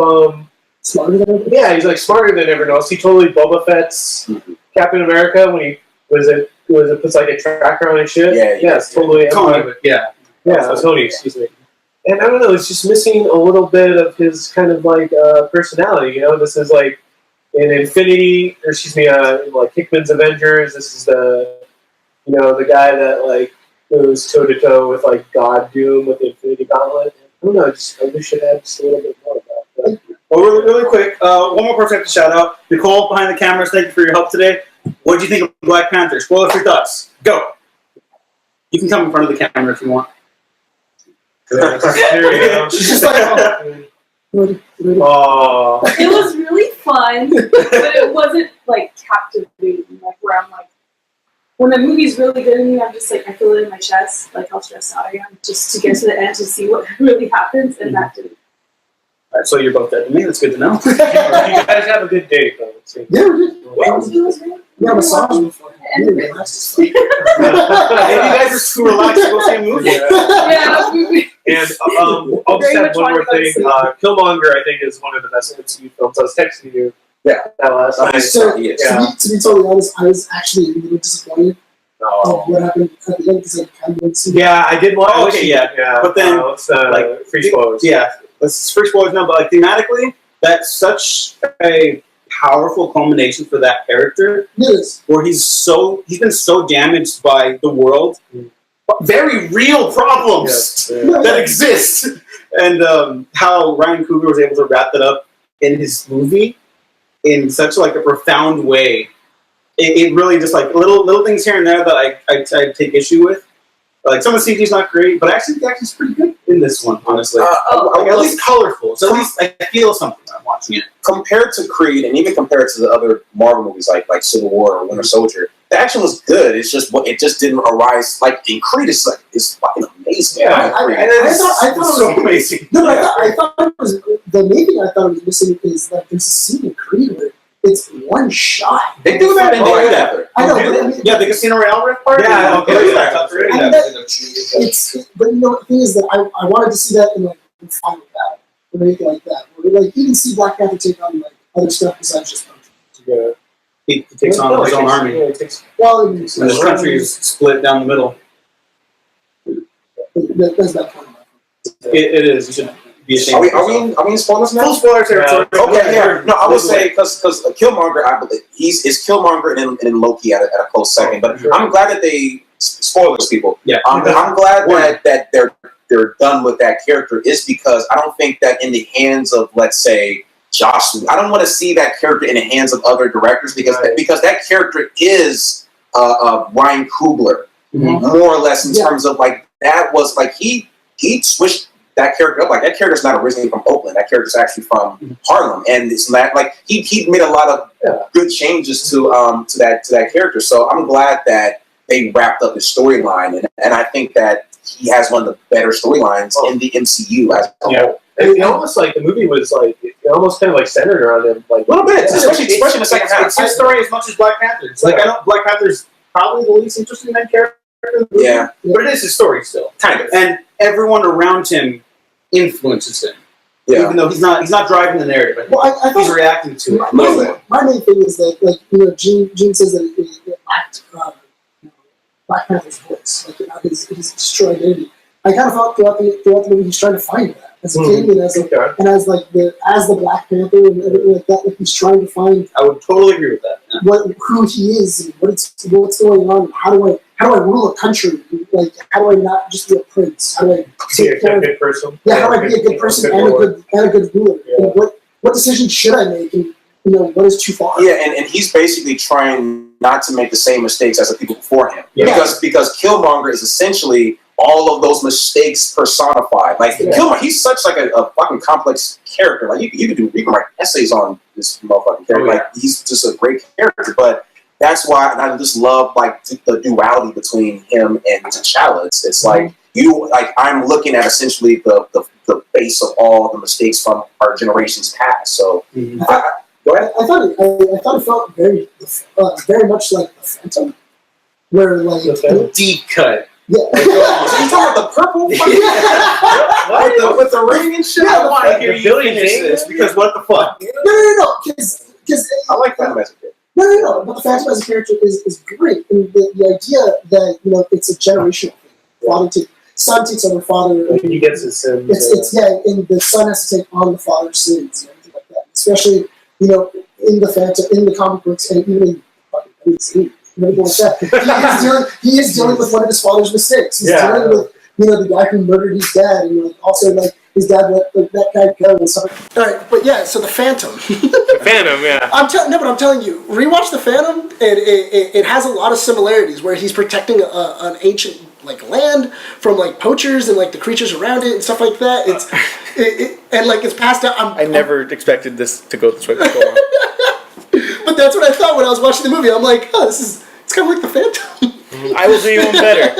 Smarter than everybody. yeah, he's like smarter than everyone else. He totally Boba Fett's Captain America when he puts like a tracker on his shit. Yeah, it's totally. Tony. Tony. Excuse me. And I don't know, it's just missing a little bit of his kind of personality. This is like in Infinity, or excuse me, like Hickman's Avengers. This is the guy that goes toe to toe with God Doom with the Infinity Gauntlet. I don't know. I wish it had just a little bit more of that. Well, really quick, one more person to shout out. Nicole behind the cameras, thank you for your help today. What did you think of Black Panther? Spoiler-free thoughts. Go. You can come in front of the camera if you want. She's just like, Oh. It was really fun, but it wasn't captivating. Where I'm when the movie's really good in me, I'm just I feel it in my chest, how stressed out I am, just to get to the end to see what really happens, and that didn't. All right, so you're both dead to me. That's good to know. You guys have a good date, though. yeah, we did. It was really Yeah, massage before. And Maybe you guys are too relaxed to go see a movie. yeah, And I'll just Very have much one more wanted to thing. see. Killmonger, I think, is one of the best MCU films. I was texting you that last night. So, Yes. to be totally honest, I was actually a little disappointed of what happened at the end because I kind of didn't see that. Yeah, I did want to. Okay, yeah. But then, it's free spoilers. Yeah, let's free spoilers now, but thematically, that's such a powerful culmination for that character. Yes. Where he's been so damaged by the world, very real problems that exist, and how Ryan Coogler was able to wrap that up in his movie in such a profound way. It really just little things here and there that I take issue with. Some of the CG is not great, but actually the acting's pretty good in this one, honestly. At least colorful. So at least I feel something when I'm watching it. Compared to Creed, and even compared to the other Marvel movies like Civil War or Winter Soldier, the action was good. It's just it just didn't arise in Creed. It's fucking amazing. I thought it was so amazing. No, but I thought it was the main thing I thought it was missing is there's a scene in Creed where it's one shot. They do that in Oh, the yeah. I know. Yeah, the Casino Royale riff part? Yeah, okay. And but the thing is that I wanted to see that in final battle or anything like that. Where you can see Black Panther take on other stuff besides just punching. Yeah. He takes on his own army. Well, And the country is split down the middle. that's that point. It is. You should be ashamed. Are we in spoilers now? Full spoiler territory. Okay, yeah. No, I would say because Killmonger, I believe is Killmonger and Loki at a close second. But I'm glad that they spoilers people. Yeah. I'm glad that they're done with that character. Is because I don't think that in the hands of let's say Joss. I don't want to see that character in the hands of other directors because that character is Ryan Coogler, more or less in terms of like that was like he switched that character up. Like that character's not originally from Oakland. That character's actually from Harlem, and it's not like he made a lot of good changes to that character. So I'm glad that they wrapped up his storyline, and I think that he has one of the better storylines in the MCU as a whole. It almost like the movie was like it almost kind of like centered around him, like a little bit, especially in the second half. It's his story as much as Black Panther's. Like I know Black Panther's probably the least interesting main character in the movie, but it is his story still, kind of. And everyone around him influences him, even though he's not driving the narrative. Well, I thought he's reacting to it. My main thing is that, like, Gene says that it lacked Black Panther's voice, like his true identity. I kind of thought throughout the movie he's trying to find that as a kid and as the Black Panther and everything like that. Like he's trying to find. I would totally agree with that. Yeah. Who he is and what's going on. How do I rule a country? Like how do I not just be a prince? How do I be a good person? Yeah, how do I be a good person and a good ruler? Yeah. And what decisions should I make? And what is too far? Yeah, and he's basically trying not to make the same mistakes as the people before him. Yeah. Because Killmonger is essentially all of those mistakes personified. Like Killmonger, he's such like a fucking complex character. Like you can write essays on this motherfucking character. Like he's just a great character. But that's why I just love like the duality between him and T'Challa. It's like I'm looking at essentially the base of all the mistakes from our generation's past. So go ahead. I thought it felt very much like the Phantom, where like deep cut. Yeah. So you talking about the purple? with the ring and shit? I don't want to hear you finish this because what the fuck? No. Because I like Phantom as a character. No. But the Phantom as a character is great, and the idea that it's a generational thing. Son takes over father. And he gets his sins. And the son has to take on the father's sins and everything like that. Especially in the Phantom, in the comic books, and even in fucking MCU. Like that. He is dealing with one of his father's mistakes. He's dealing with the guy who murdered his dad, and also like his dad let that guy go and stuff. All right, but so the Phantom. The Phantom, yeah. I'm telling you, rewatch the Phantom, and it has a lot of similarities where he's protecting an ancient like land from like poachers and like the creatures around it and stuff like that. It's passed down. I never expected this to go this way before. But that's what I thought when I was watching the movie. I'm like, it's kind of like the Phantom. I will do even better.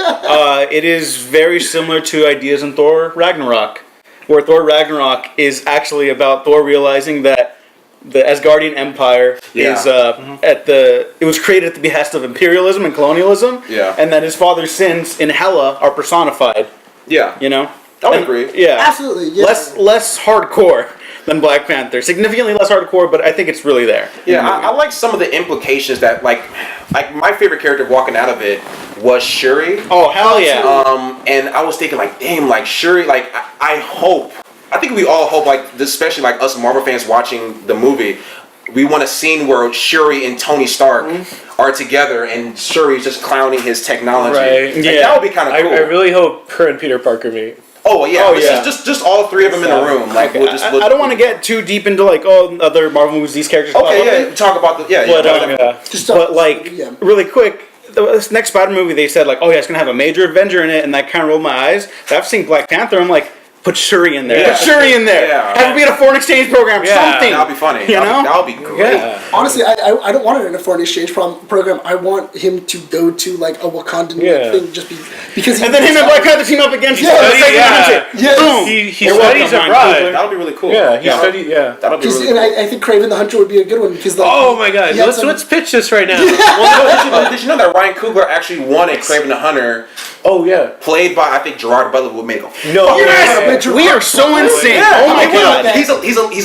It is very similar to ideas in Thor Ragnarok, where Thor Ragnarok is actually about Thor realizing that the Asgardian Empire is it was created at the behest of imperialism and colonialism, and that his father's sins in Hela are personified. Yeah, I would agree. Yeah, absolutely. Yeah. Less hardcore than Black Panther. Significantly less hardcore, but I think it's really there. Yeah, I like some of the implications that, like my favorite character walking out of it was Shuri. Oh, hell yeah. And I was thinking, like, damn, like, Shuri, like, I think we all hope, like, especially, like, us Marvel fans watching the movie, we want a scene where Shuri and Tony Stark are together and Shuri's just clowning his technology. Right. Like, that would be kind of cool. I really hope her and Peter Parker meet. Oh yeah, just all three of them in the room. Like I don't want to get too deep into like other Marvel movies these characters. Talk about the really quick. This next Spider movie, they said like, it's gonna have a major Avenger in it, and that kind of rolled my eyes. But I've seen Black Panther, I'm like, put Shuri in there. Yeah. Put Shuri in there. Yeah. Have it be in a foreign exchange program or something. That'll be funny. That would be great. Yeah. Honestly, I don't want it in a foreign exchange program. I want him to go to like a Wakandan thing, because and then him and Black Panther team up against each other. Yes. He studies abroad. That would be really cool. Yeah, he studied. Yeah, that'll be really cool. And I think Kraven the Hunter would be a good one because. Oh my God! Let's pitch this right now. Well, did you know that Ryan Coogler actually won a Kraven the Hunter? Oh yeah, played by I think Gerard Butler would make him. No, yes, we are so insane. Yeah. Oh my God, he's a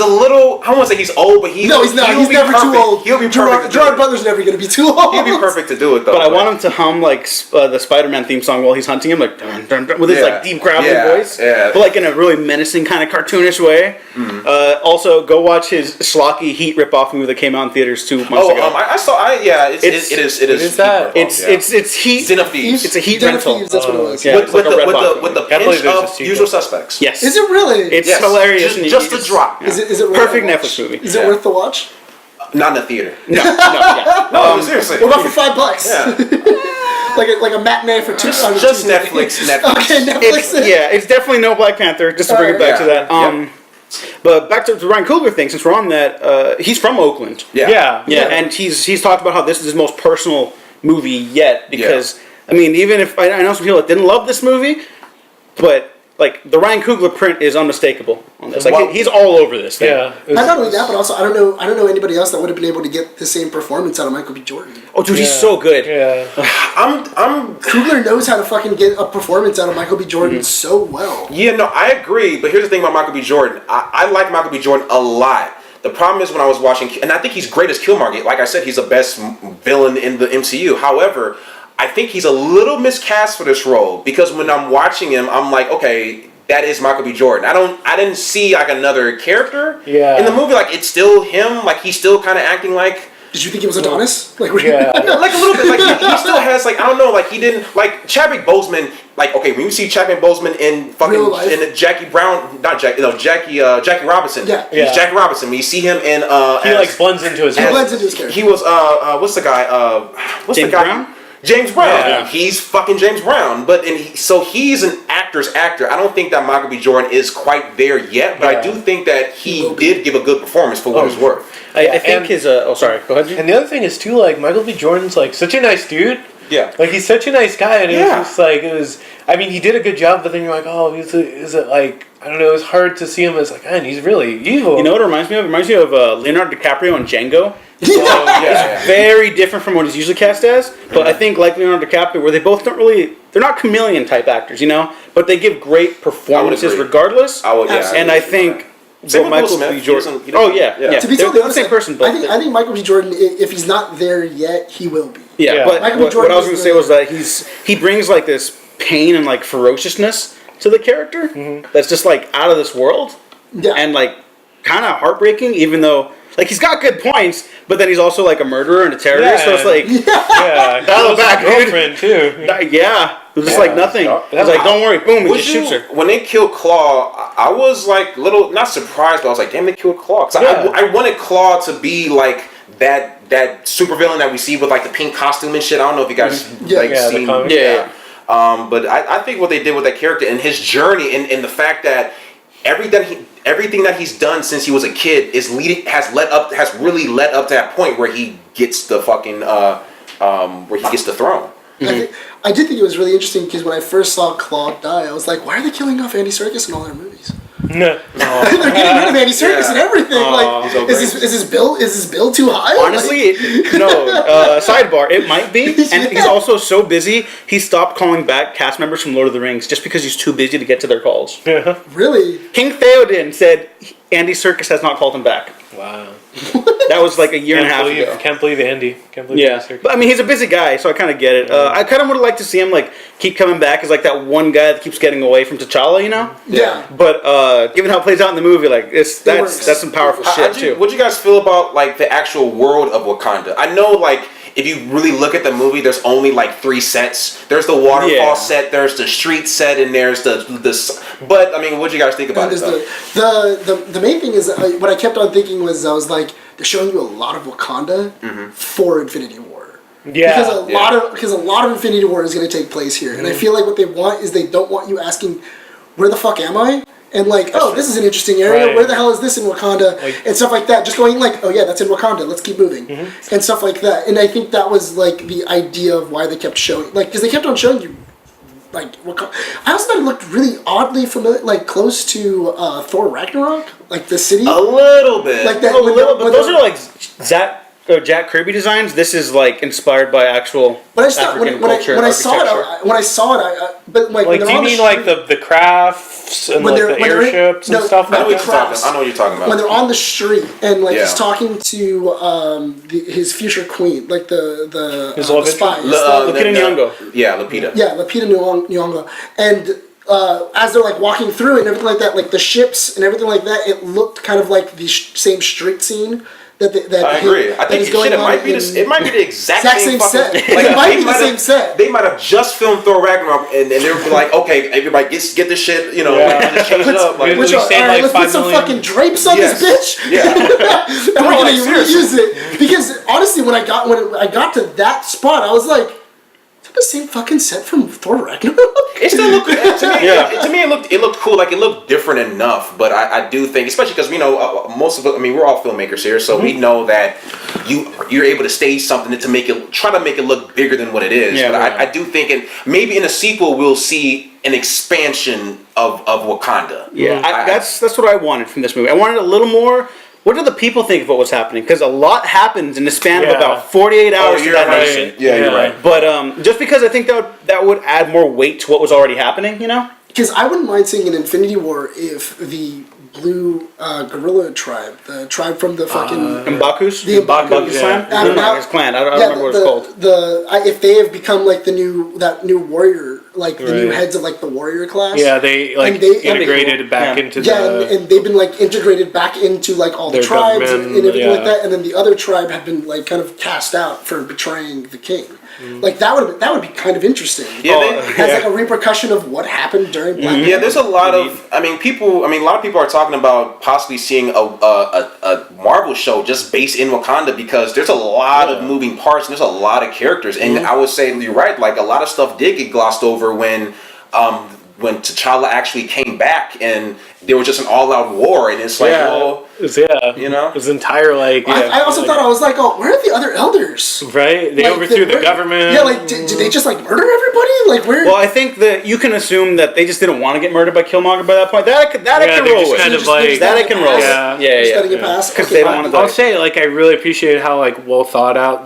little. I don't want to say he's old, but he's he's not. He's never perfect. too old. He'll be perfect. Gerard Butler's never going to be too old. He'll be perfect to do it though. But I want him to hum like the Spider-Man theme song while he's hunting him, like dun, dun, dun, with his like deep gravelly voice, but like in a really menacing kind of cartoonish way. Also, go watch his schlocky Heat ripoff movie that came out in theaters 2 months ago. I saw. It is that? It's Heat. Den of Thieves. It's a Heat Den of rental. Thieves, that's what it was. With the pinch of Usual Suspects. Yes. Is it really? It's Yes. hilarious. Just a drop. Is it worth Perfect the watch? Netflix movie. Is it worth the watch? Not in the theater. No, yeah. No, seriously. What about for $5? Yeah. like a matinee for $2. Just Netflix. Okay, Netflix. It's definitely no Black Panther. Just to bring it back to that. But back to the Ryan Coogler thing. Since we're on that, he's from Oakland. Yeah. And he's talked about how this is his most personal movie yet because I mean, even if I know some people that didn't love this movie, but like the Ryan Coogler print is unmistakable on this. Like he's all over this thing. Yeah. Not only that, but also I don't know anybody else that would have been able to get the same performance out of Michael B. Jordan. Oh, dude, he's so good. Yeah. Coogler knows how to fucking get a performance out of Michael B. Jordan so well. Yeah, no, I agree. But here's the thing about Michael B. Jordan. I like Michael B. Jordan a lot. The problem is when I was watching, and I think he's great as Killmonger. Like I said, he's the best villain in the MCU. However, I think he's a little miscast for this role because when I'm watching him, I'm like, okay, that is Michael B. Jordan. I didn't see like another character in the movie. Like it's still him. Like he's still kind of acting like. Did you think it was Adonis? Like, like a little bit. Like he still has like I don't know. Like he didn't like Chadwick Boseman. Like okay, when you see Chadwick Boseman in fucking in Jackie Robinson. Yeah. He's Jackie Robinson. When you see him in he like blends into his character. He was what's the guy? What's James the guy? Brown? James Brown. Yeah. He's fucking James Brown. But so he's an actor's actor. I don't think that Michael B. Jordan is quite there yet, but I do think that he did give a good performance for what it's worth. I think his sorry, go ahead. And the other thing is too, like Michael B. Jordan's like such a nice dude. Yeah. Like he's such a nice guy, and it was just like I mean, he did a good job, but then you're like, oh, is it like I don't know? It was hard to see him as like, man, he's really evil. You know what it reminds me of? It reminds me of Leonardo DiCaprio in Django. Yeah. Very different from what he's usually cast as, but I think like Leonardo DiCaprio, where they both they're not chameleon type actors, you know, but they give great performances regardless. And I think Michael B. Jordan. To be totally honest, the same person. But I think Michael B. Jordan, if he's not there yet, he will be. Yeah, but what I was going to say was that he brings like this pain and like ferociousness to the character that's just like out of this world. Yeah. And like kind of heartbreaking, even though like he's got good points, but then he's also like a murderer and a terrorist. So it's like dial back, girlfriend too. It was just like nothing. He's like, don't worry, boom, he just shoots her. When they killed Claw, I was like little not surprised, but I was like, damn, they killed Claw. Cause I wanted Claw to be like that supervillain that we see with like the pink costume and shit. I don't know if you guys seen but I think what they did with that character and his journey and the fact that everything that he's done since he was a kid has really led up to that point where he gets the fucking where he gets the throne. I did think it was really interesting because when I first saw Claude die, I was like, why are they killing off Andy Serkis in all their movies? No. They're getting rid of Andy Serkis and everything. Is his bill too high? Honestly, no. Sidebar, it might be. And he's also so busy, he stopped calling back cast members from Lord of the Rings just because he's too busy to get to their calls. Really? King Theoden said Andy Serkis has not called him back. Wow. That was like a year and a half ago. Can't believe Andy. Andy Serkis. But I mean, he's a busy guy, so I kind of get it. I kind of would like to see him like keep coming back as like that one guy that keeps getting away from T'Challa, you know? Yeah. But given how it plays out in the movie, like that's some powerful shit too. What do you guys feel about like the actual world of Wakanda? I know like if you really look at the movie, there's only like 3 sets. There's the waterfall set, there's the street set, and there's the. But I mean, what do you guys think about it? The main thing is what I kept on thinking was I was like, they're showing you a lot of Wakanda for Infinity War. Yeah. Because a lot of Infinity War is going to take place here, and I feel like what they want is they don't want you asking, where the fuck am I? And like, this is an interesting area. Right. Where the hell is this in Wakanda? And stuff like that. Just going like, oh yeah, that's in Wakanda. Let's keep moving. And stuff like that. And I think that was like the idea of why they kept showing, like, because they kept on showing you, like, Wakanda. I also thought it looked really oddly familiar, like close to Thor Ragnarok, like the city. A little bit. Like that. But those are like Jack Kirby designs. This is like inspired by actual African culture. When I saw it, but like, do you mean like the crafts and like the airships and stuff? I know what you're talking about. When they're on the street and like he's talking to his future queen, like the spy, Lupita Nyong'o. Yeah, Lupita. Yeah, Lupita Nyong'o, and. As they're like walking through it and everything like that, like the ships and everything like that, it looked kind of like the same street scene I agree. I think it might be the exact same set. Like, it might be the same set. They might have just filmed Thor Ragnarok, and they would be like, okay, everybody get this shit, just change it up. Like, let's put some fucking drapes on this bitch. Yeah. And we're gonna reuse it. Because honestly, when I got to that spot, I was like, is that the same fucking set from Thor Ragnarok? It still looked to me. It looked cool. Like, it looked different enough. But I do think, especially because we know most of it. I mean, we're all filmmakers here, so we know that you're able to stage something to try to make it look bigger than what it is. Yeah, but I do think, and maybe in a sequel we'll see an expansion of Wakanda. Yeah, that's what I wanted from this movie. I wanted a little more. What do the people think of what was happening? Because a lot happens in the span of about 48 hours to that nation. Yeah, you're right. But just because I think that would add more weight to what was already happening, Because I wouldn't mind seeing an Infinity War if the blue gorilla tribe, the tribe from the fucking M'Baku's? The M'Baku's clan? His clan. I don't remember what it's called. If they have become like that new warrior, like the new heads of like the warrior class. Yeah, they integrated back into and they've been like integrated back into like all the tribes and everything like that, and then the other tribe have been like kind of cast out for betraying the king. Like that would be kind of interesting. As like a repercussion of what happened during Black Panther. Yeah, there's a lot of. A lot of people are talking about possibly seeing a Marvel show just based in Wakanda because there's a lot of moving parts and there's a lot of characters. And I would say you're right. Like, a lot of stuff did get glossed over when T'Challa actually came back and there was just an all-out war, and it's like, his entire I also thought, I was like, oh, where are the other elders? Right, they overthrew the government. Yeah, like did they just like murder everybody? Like where? Well, I think that you can assume that they just didn't want to get murdered by Killmonger by that point. That I can roll with. I can roll with. Yeah. Because they don't want to. I'll say, I really appreciated how well thought out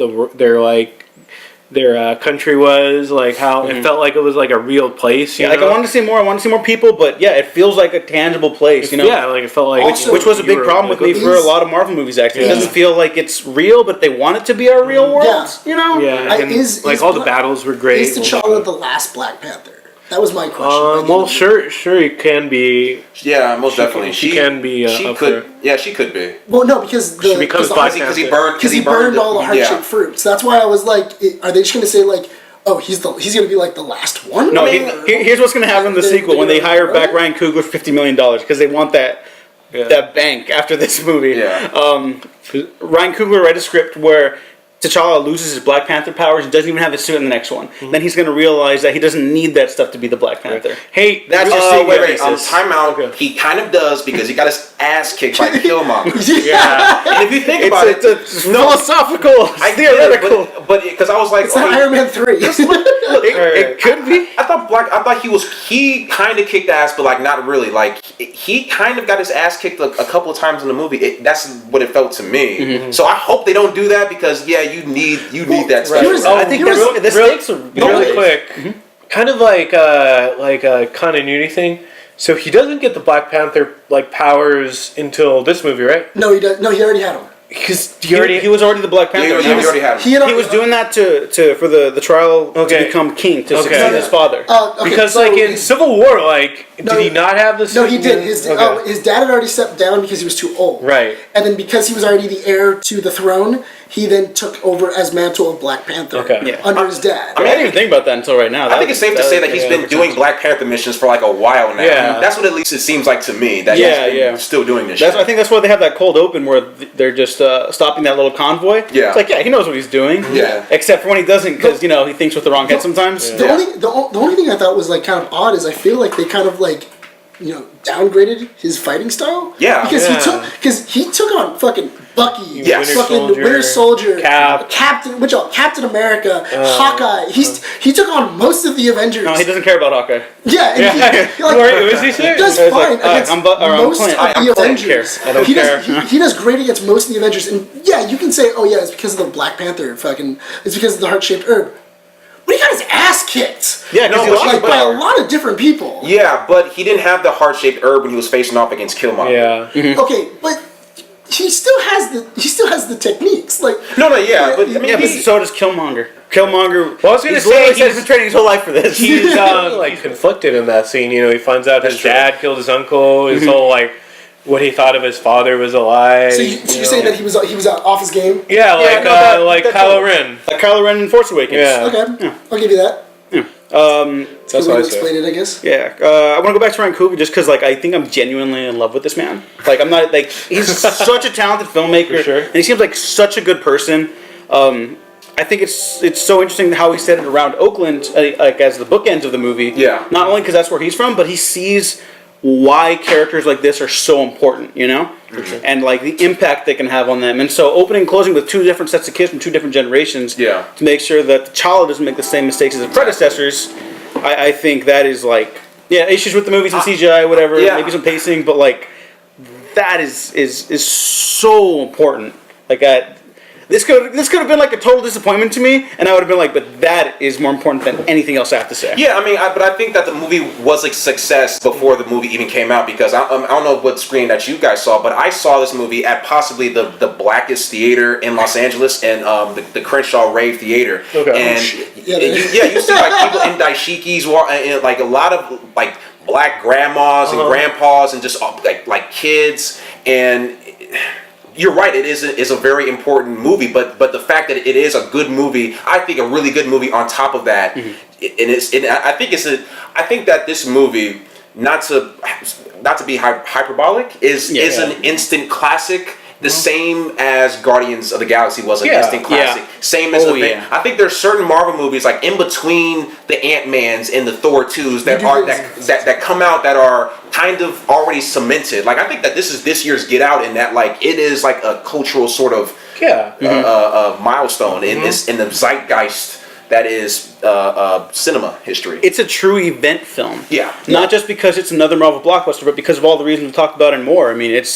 their country was, how it felt like it was a real place. You know? I wanted to see more. I wanted to see more people, but it feels like a tangible place. Yeah, it felt like which was a big problem with me for a lot of Marvel movies. Actually, it doesn't feel like it's real, but they want it to be our real world. You know? Yeah, and all the battles were great. Is T'Challa the last Black Panther? That was my question. Sure, he can be. Yeah, most definitely. She can be. She could. Yeah, she could be. Well, no, because she becomes Black Panther because he burned all the heart-shaped fruits. That's why I was like, are they just going to say oh, he's going to be the last one? No, here's what's going to happen in the sequel when they hire back Ryan Coogler for $50 million because they want that bank after this movie. Yeah. Ryan Coogler write a script where T'Challa loses his Black Panther powers and doesn't even have his suit in the next one. Then he's going to realize that he doesn't need that stuff to be the Black Panther. Hey, that's your wait. Time out. Okay. He kind of does because he got his ass kicked by Killmonger. And if you think about it, it's philosophical, theoretical. But because I was like, it's not Iron Man 3. It could be. I thought he kind of kicked ass, but not really. He kind of got his ass kicked a couple of times in the movie. That's what it felt to me. Mm-hmm. So I hope they don't do that because you need that special. I think the stakes are really quick. Kind of like a continuity thing. So he doesn't get the Black Panther powers until this movie, right? No, he does. No, he already had them. Because he was already the Black Panther. He already had him. He was doing that for the trial to become king to succeed his father. Because in Civil War, did he not have this? No, he did. His dad had already stepped down because he was too old. Right. And then because he was already the heir to the throne, he then took over as mantle of Black Panther under his dad. I didn't even think about that until right now. I think it's safe to say that he's been doing Black Panther missions for a while now. Yeah. That's what at least it seems like to me. That he's been still doing this shit. I think that's why they have that cold open where they're just stopping that little convoy. Yeah. It's he knows what he's doing. Yeah. Except for when he doesn't, because he thinks with the wrong head sometimes. The only thing I thought was kind of odd is I feel like they kind of downgraded his fighting style. Yeah. Because he took on fucking Bucky, Winter Soldier, Captain America, Hawkeye. He took on most of the Avengers. No, he doesn't care about Hawkeye. Yeah. He does fine against most of the Avengers. I don't care. He does great against most of the Avengers. And you can say, it's because of the Black Panther it's because of the heart-shaped herb. But he got his ass kicked. Yeah, by a lot of different people. Yeah, but he didn't have the heart-shaped herb when he was facing off against Killmonger. Yeah. Mm-hmm. Okay, but he still has the techniques. But so does Killmonger. Killmonger. Well, I was going to say he's been training his whole life for this. He's conflicted in that scene. He finds out his dad killed his uncle. His whole what he thought of his father was a lie. So you're saying that he was off his game? Yeah, like that's Kylo all. Ren. Like Kylo Ren in Force Awakens. Yeah. Okay, I'll give you that. That's Good way what I to say. explain it, I guess. Yeah, I want to go back to Ryan Coogler just because, like, I think I'm genuinely in love with this man. Like, I'm not like he's such a talented filmmaker, For sure. and he seems like such a good person. I think it's so interesting how he set it around Oakland, like as the bookends of the movie. Yeah. Not only because that's where he's from, but he sees why characters like this are so important, you know, and like the impact they can have on them. And so, opening and closing with two different sets of kids from two different generations, Yeah. to make sure that the child doesn't make the same mistakes as the predecessors. I think that is like, yeah, issues with the movie, some CGI, whatever, Yeah. maybe some pacing, but like that is so important. Like this could have been like a total disappointment to me, and I would have been like, but that is more important than anything else I have to say. Yeah, I mean, but I think that the movie was a success before the movie even came out, because I don't know what screen that you guys saw, but I saw this movie at possibly the blackest theater in Los Angeles, and the Crenshaw Rave Theater. Okay. And you see like people in dashikis, and like a lot of like black grandmas and grandpas, and just like kids. And you're right, it is a very important movie, but the fact that it is a good movie, I think a really good movie on top of that, I think that this movie, not to be hyperbolic, is an instant classic. The same as Guardians of the Galaxy was an instant classic. Yeah. Same as I think there's certain Marvel movies like in between the Ant-Mans and the Thor 2s that come out that are kind of already cemented. Like I think that this is this year's Get Out, in that like it is like a cultural sort of milestone in the zeitgeist that is cinema history. It's a true event film. Yeah. Not just because it's another Marvel blockbuster, but because of all the reasons we talked about and more. I mean, it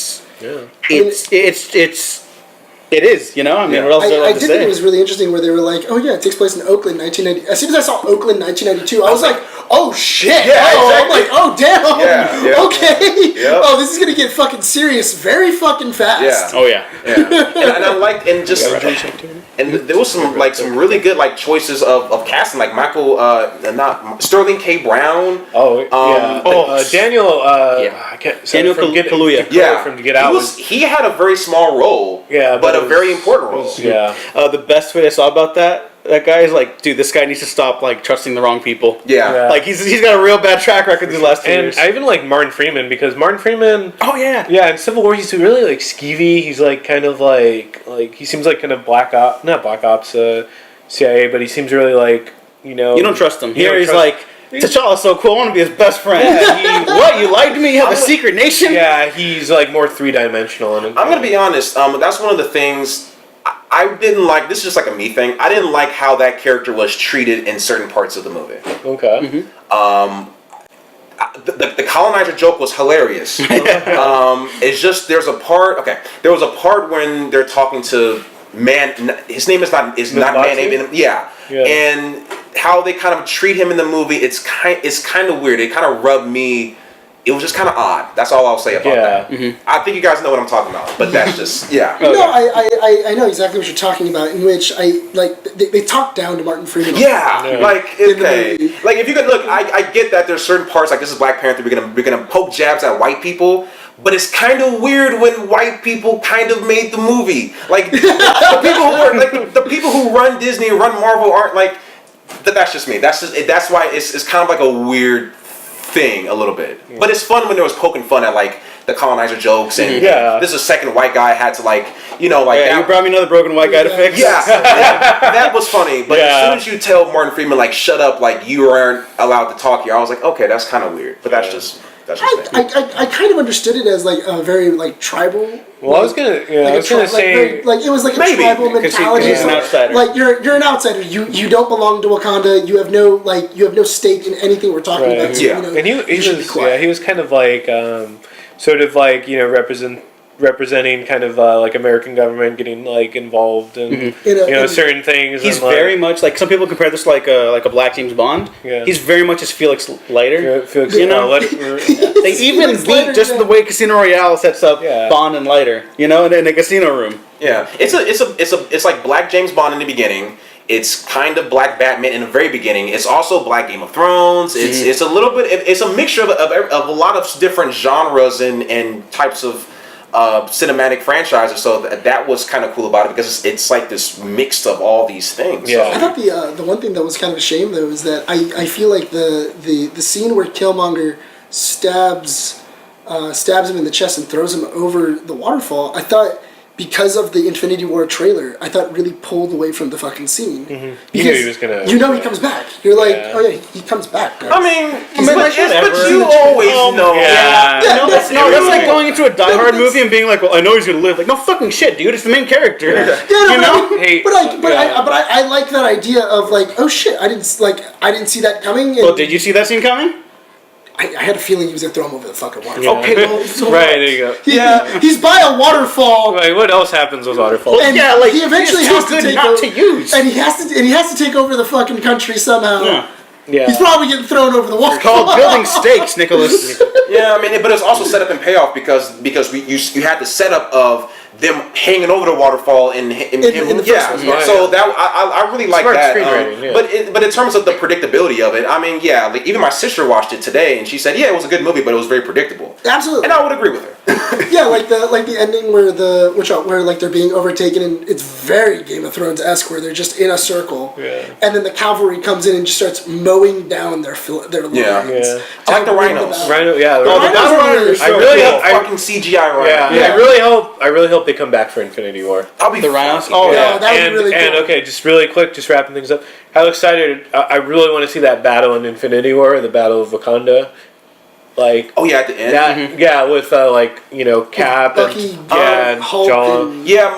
is, you know? I mean, what else is there I to did say? think it was really interesting where they were like, oh yeah, it takes place in Oakland, 1990. As soon as I saw Oakland, 1992, I was like, oh shit! Yeah, I'm exactly. like, oh damn! Yeah. Okay! Yep. Oh, this is gonna get fucking serious very fucking fast. Yeah. Oh, yeah. and I liked, and just and there was some really good like choices of casting, like Sterling K. Brown. Daniel. Daniel Kaluuya. Yeah, from Get Out. He had a very small role. Yeah, but a very important role. The best way I saw about that guy is like, dude, this guy needs to stop like trusting the wrong people. Yeah. Like he's got a real bad track record these last 2 years. And I even like Martin Freeman, because Martin Freeman. Oh yeah. Yeah, in Civil War he's really like skeevy. He's like kind of like he seems like kind of not Black Ops, CIA, but he seems really like, you know. You don't trust him. Here he's like. T'Challa's so cool, I want to be his best friend. Yeah, what, you lied to me? You have a secret nation? Yeah, he's like more three-dimensional. I'm going to be honest, that's one of the things I didn't like. This is just like a me thing. I didn't like how that character was treated in certain parts of the movie. Okay. The colonizer joke was hilarious. It's just there was a part when they're talking to his name is not man. Yeah. And how they kind of treat him in the movie, it's kind of weird. It kind of rubbed me. It was just kind of odd. That's all I'll say about that. I think you guys know what I'm talking about, but that's just No, I know exactly what you're talking about. In which they talk down to Martin Freeman. Like okay, like if you could look, I get that there's certain parts like this is Black Panther. We're gonna poke jabs at white people. But it's kind of weird when white people kind of made the movie. Like the people who run Disney and run Marvel aren't like. That's just me. That's why it's kind of like a weird thing a little bit. But it's fun when there was poking fun at like the colonizer jokes, and this is a second white guy had to like you brought me another broken white guy to fix. Yeah, that was funny. But as soon as you tell Martin Freeman like shut up, like you aren't allowed to talk here, I was like, okay, that's kind of weird. But that's just. I kind of understood it as like a very like tribal. Well, I was gonna say like it was like a tribal mentality. He's an outsider. Like you're an outsider. You don't belong to Wakanda. You have no stake in anything we're talking about. So, and he was kind of like sort of like representing kind of like American government getting like involved in certain things. He's and, like, very much like some people compare this like a Black James Bond. Yeah. He's very much as Felix Leiter. Felix, they even beat just the way Casino Royale sets up Bond and Leiter. In a casino room. Yeah, it's like Black James Bond in the beginning. It's kind of Black Batman in the very beginning. It's also Black Game of Thrones. It's a little bit. It's a mixture of a lot of different genres and types of cinematic franchises. So that was kind of cool about it because it's like this mix of all these things. Yeah. I thought the one thing that was kind of a shame though is that I feel like the scene where Killmonger stabs him in the chest and throws him over the waterfall, I thought, because of the Infinity War trailer, I thought really pulled away from the fucking scene. You Because knew he was gonna. you know he comes back. You're like, Yeah. oh yeah, he comes back. Guys. I mean, but whatever. you always know. Yeah. That's like going into a Die Hard movie and being like, well, I know he's gonna live. Like, no fucking shit, dude. It's the main character. Yeah, You know? Hey, but I like that idea of like, oh shit, I didn't see that coming. And Well, did you see that scene coming? I had a feeling he was gonna throw him over the fucking waterfall. Yeah. Okay, well, so Right, there you go. He's by a waterfall. Like, what else happens with waterfalls? And yeah, like he eventually it's too has to good take not over, to use. and he has to take over the fucking country somehow. Yeah. Yeah. He's probably getting thrown over the wall. It's called building stakes, Nicholas. Yeah, I mean, but it's also set up and payoff because you had the setup of them hanging over the waterfall and him. In the Yeah, first one. so that I really like Smart that. screenwriting, yeah. But in terms of the predictability of it, I mean, yeah, like even my sister watched it today and she said, yeah, it was a good movie, but it was very predictable. Absolutely. And I would agree with her. Yeah, like the ending where where like they're being overtaken, and it's very Game of Thrones-esque, where they're just in a circle, and then the cavalry comes in and just starts mowing down their lines. Yeah. To Like the win rhinos. battle. Rhino, yeah. The the rhinos are really I really hope. fucking CGI rhino. Yeah, I really hope they come back for Infinity War. I'll be The rhinos? fucking- Oh, Yeah, that would and, be really and cool. okay, just really quick, just wrapping things up. How excited! I really want to see that battle in Infinity War, the Battle of Wakanda. Like Oh yeah, at the end. that, yeah, with Cap Bucky, and Hulk, John. and Yeah,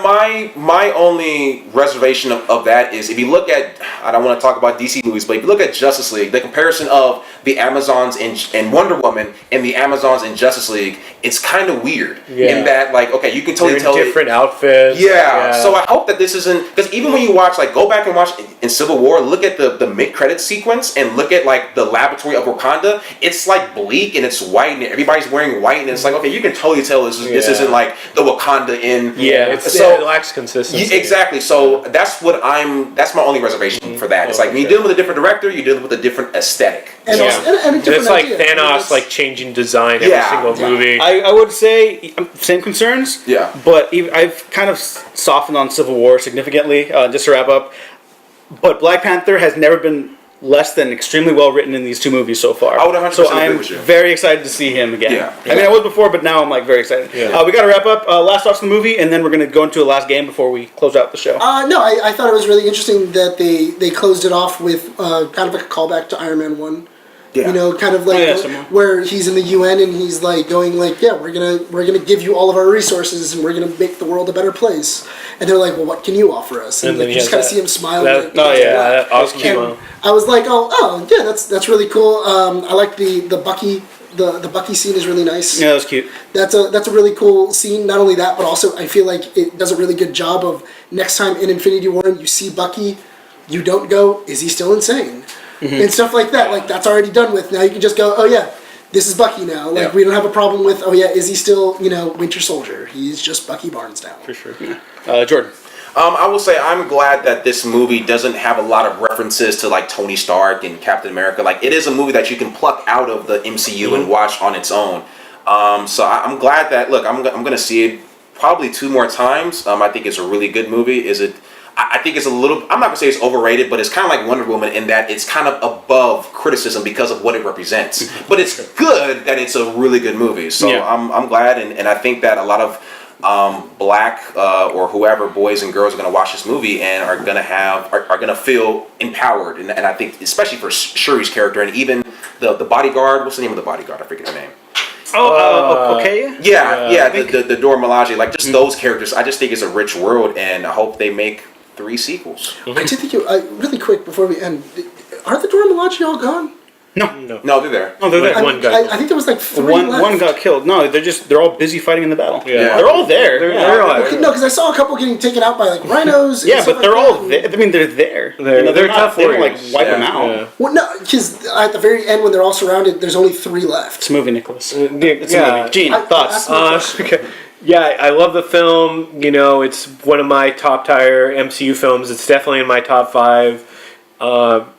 my only reservation of that is if you look at, I don't want to talk about DC movies, but if you look at Justice League, the comparison of the Amazons and Wonder Woman and the Amazons in Justice League, it's kind of weird in that, like, okay, you can totally They're in tell different outfits. Yeah, so I hope that this isn't, because even when you watch, like, go back and watch in Civil War, look at the mid-credit sequence and look at, like, the laboratory of Wakanda, it's, like, bleak and it's white and everybody's wearing white and it's like, okay, you can totally tell this isn't, like, the Wakanda in... Yeah, it lacks consistency. Exactly, so that's my only reservation for that. It's like, when you're dealing with a different director, you're dealing with a different aesthetic. and, Yeah. also, and a And different it's like idea. Thanos, It's- like changing design every Yeah, single yeah. movie. I would say same concerns. Yeah. But I've kind of softened on Civil War significantly. Just to wrap up, but Black Panther has never been less than extremely well written in these two movies so far. I would 100% So agree I'm with you. very excited to see him again. Yeah. I mean, I was before, but now I'm like very excited. Yeah. We got to wrap up. Last thoughts on the movie, and then we're going to go into the last game before we close out the show. No, I thought it was really interesting that they closed it off with kind of like a callback to Iron Man 1. Yeah. You know, kind of like someone. where he's in the UN and he's like going like, yeah, we're gonna give you all of our resources and we're gonna make the world a better place. And they're like, well, what can you offer us? And, And then like, he you just has kind of that- see him smiling. that- at- oh, at yeah, Black. that awesome And smile. I was like, oh yeah, that's really cool. I like the Bucky. The Bucky scene is really nice. Yeah, that was cute. That's a really cool scene. Not only that, but also I feel like it does a really good job of next time in Infinity War you see Bucky, you don't go, is he still insane? And stuff like that. Like that's already done with. Now you can just go, oh yeah, this is Bucky now. Like Yeah. we don't have a problem with, oh yeah, is he still Winter Soldier? He's just Bucky Barnes now. For sure. Jordan. I will say I'm glad that this movie doesn't have a lot of references to like Tony Stark and Captain America. Like it is a movie that you can pluck out of the MCU and watch on its own. So I'm glad that I'm going to see it probably 2 more times. I think it's a really good movie. I think it's a little, I'm not going to say it's overrated, but it's kind of like Wonder Woman in that it's kind of above criticism because of what it represents. But it's good that it's a really good movie. So Yeah. I'm glad, and I think that a lot of black or whoever boys and girls are going to watch this movie and are going to feel empowered, and I think especially for Shuri's character and even the bodyguard. What's the name of the bodyguard? I forget his name. Okay. Yeah, the Dora Milaje, like just those characters. I just think it's a rich world, and I hope they make 3 sequels. I did think really quick before we end, are the Dora Milaje all gone? No, they're there. No, they're there. I, One guy. I think there was like 3 One left. got killed. No, they're all busy fighting in the battle. Yeah. They're all there. They're all Okay, no, because I saw a couple getting taken out by like rhinos. and Yeah, stuff but they're like all that. there. I mean, they're there. They're not- tough they don't like warriors. wipe them Yeah. out. Yeah. Well, no, because at the very end when they're all surrounded, there's only 3 left. It's a movie, Nicholas. Yeah. It's a movie. Gene, thoughts? I- Okay. Yeah, I love the film. You know, it's one of my top tier MCU films. It's definitely in my top 5.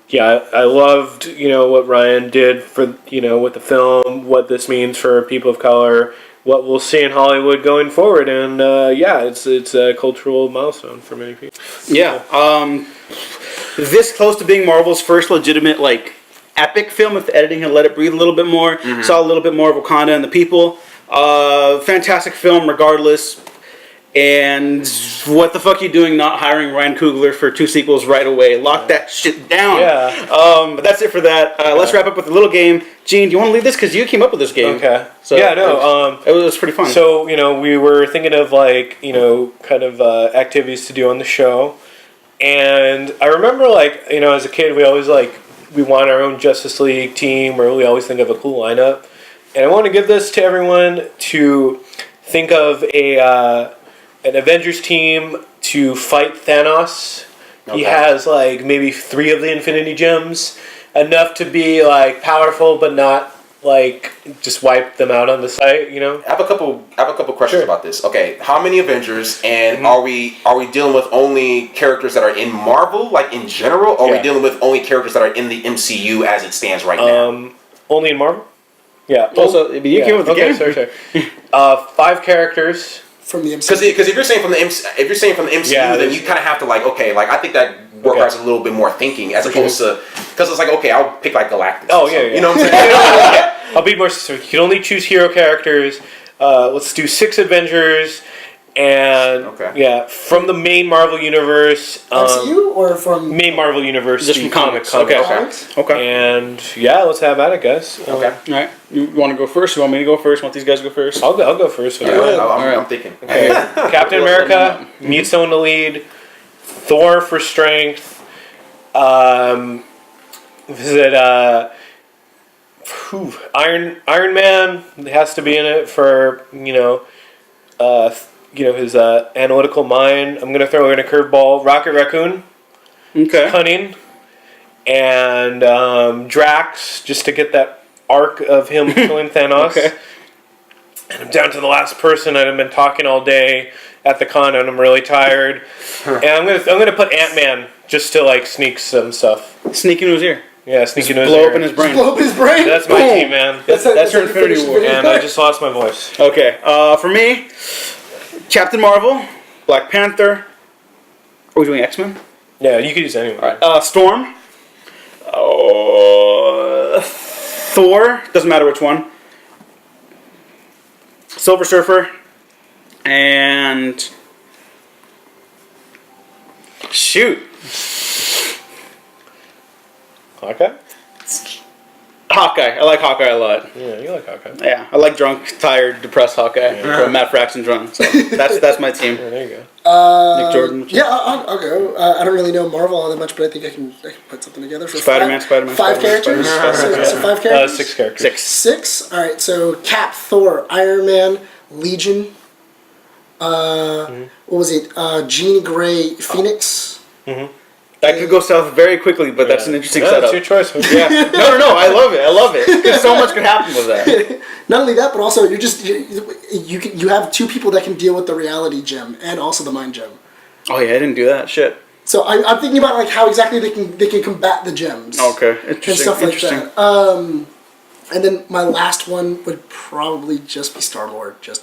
Yeah, I loved, what Ryan did for, with the film, what this means for people of color, what we'll see in Hollywood going forward, and it's a cultural milestone for many people. Yeah. This close to being Marvel's first legitimate, epic film, if the editing had let it breathe a little bit more. Saw a little bit more of Wakanda and the people. Fantastic film regardless. And what the fuck are you doing not hiring Ryan Coogler for 2 sequels right away? Lock that shit down. Yeah. But that's it for that. Let's wrap up with a little game. Gene, do you want to lead this? Because you came up with this game. Okay. So yeah, no. It was pretty fun. So, we were thinking of, kind of activities to do on the show. And I remember, as a kid, we always, we want our own Justice League team, or we always think of a cool lineup. And I want to give this to everyone to think of an Avengers team to fight Thanos. Okay. He has maybe 3 of the Infinity Gems, enough to be powerful, but not just wipe them out on the site. I have a couple questions about this. Okay, how many Avengers, and are we dealing with only characters that are in Marvel, in general, or are we dealing with only characters that are in the MCU as it stands right now? Only in Marvel. Yeah. Also, you came with the game. Sorry. 5 characters. From the MCU. Because if you're saying from the MCU, then you kind of have to I think that requires a little bit more thinking as opposed to, because it's I'll pick Galactus. Oh yeah, yeah. You know what I'm saying? I'll be more specific. You can only choose hero characters. Let's do 6 Avengers, and from the main Marvel universe. MCU or from main Marvel universe? Just from comics. Okay. And let's have at it, guys. Okay. All right. You want to go first? You want me to go first? Want these guys to go first? I'll go first. I'm thinking. Okay. Captain America needs someone to lead. Thor for strength. Iron Man has to be in it for his analytical mind. I'm gonna throw in a curveball. Rocket Raccoon. Okay. Cunning. And Drax, just to get that arc of him killing Thanos. Okay. And I'm down to the last person. I've been talking all day at the con, and I'm really tired. And I'm gonna put Ant-Man just to sneak some stuff. Sneak into his ear. Yeah, sneak into his blow ear. open his brain. Blow up his brain? That's my team, man. That's your Infinity War. And I just lost my voice. Okay. For me, Captain Marvel, Black Panther. Are we doing X-Men? Yeah, you could use anyone. All right. Storm. Thor. Doesn't matter which one. Silver Surfer. And shoot. Hawkeye. I like Hawkeye a lot. Yeah, you like Hawkeye. Yeah, I like drunk, tired, depressed Hawkeye. Or Matt Fraction drunk. So that's my team. Yeah, there you go. Nick Jordan. Yeah, I'll go. I don't really know Marvel all that much, but I think I can put something together for Spider-Man. 5 characters. So 5 characters. 6 characters. 6. All right. So Cap, Thor, Iron Man, Legion. What was it? Jean Grey, Phoenix. That could go south very quickly, but that's an interesting setup. That's your choice. Yeah. No, I love it. Because so much could happen with that. Not only that, but also you have 2 people that can deal with the reality gem and also the mind gem. Oh yeah, I didn't do that. Shit. So I'm thinking about how exactly they can combat the gems. Okay, interesting. And stuff like that. And then my last one would probably just be Star-Lord. Just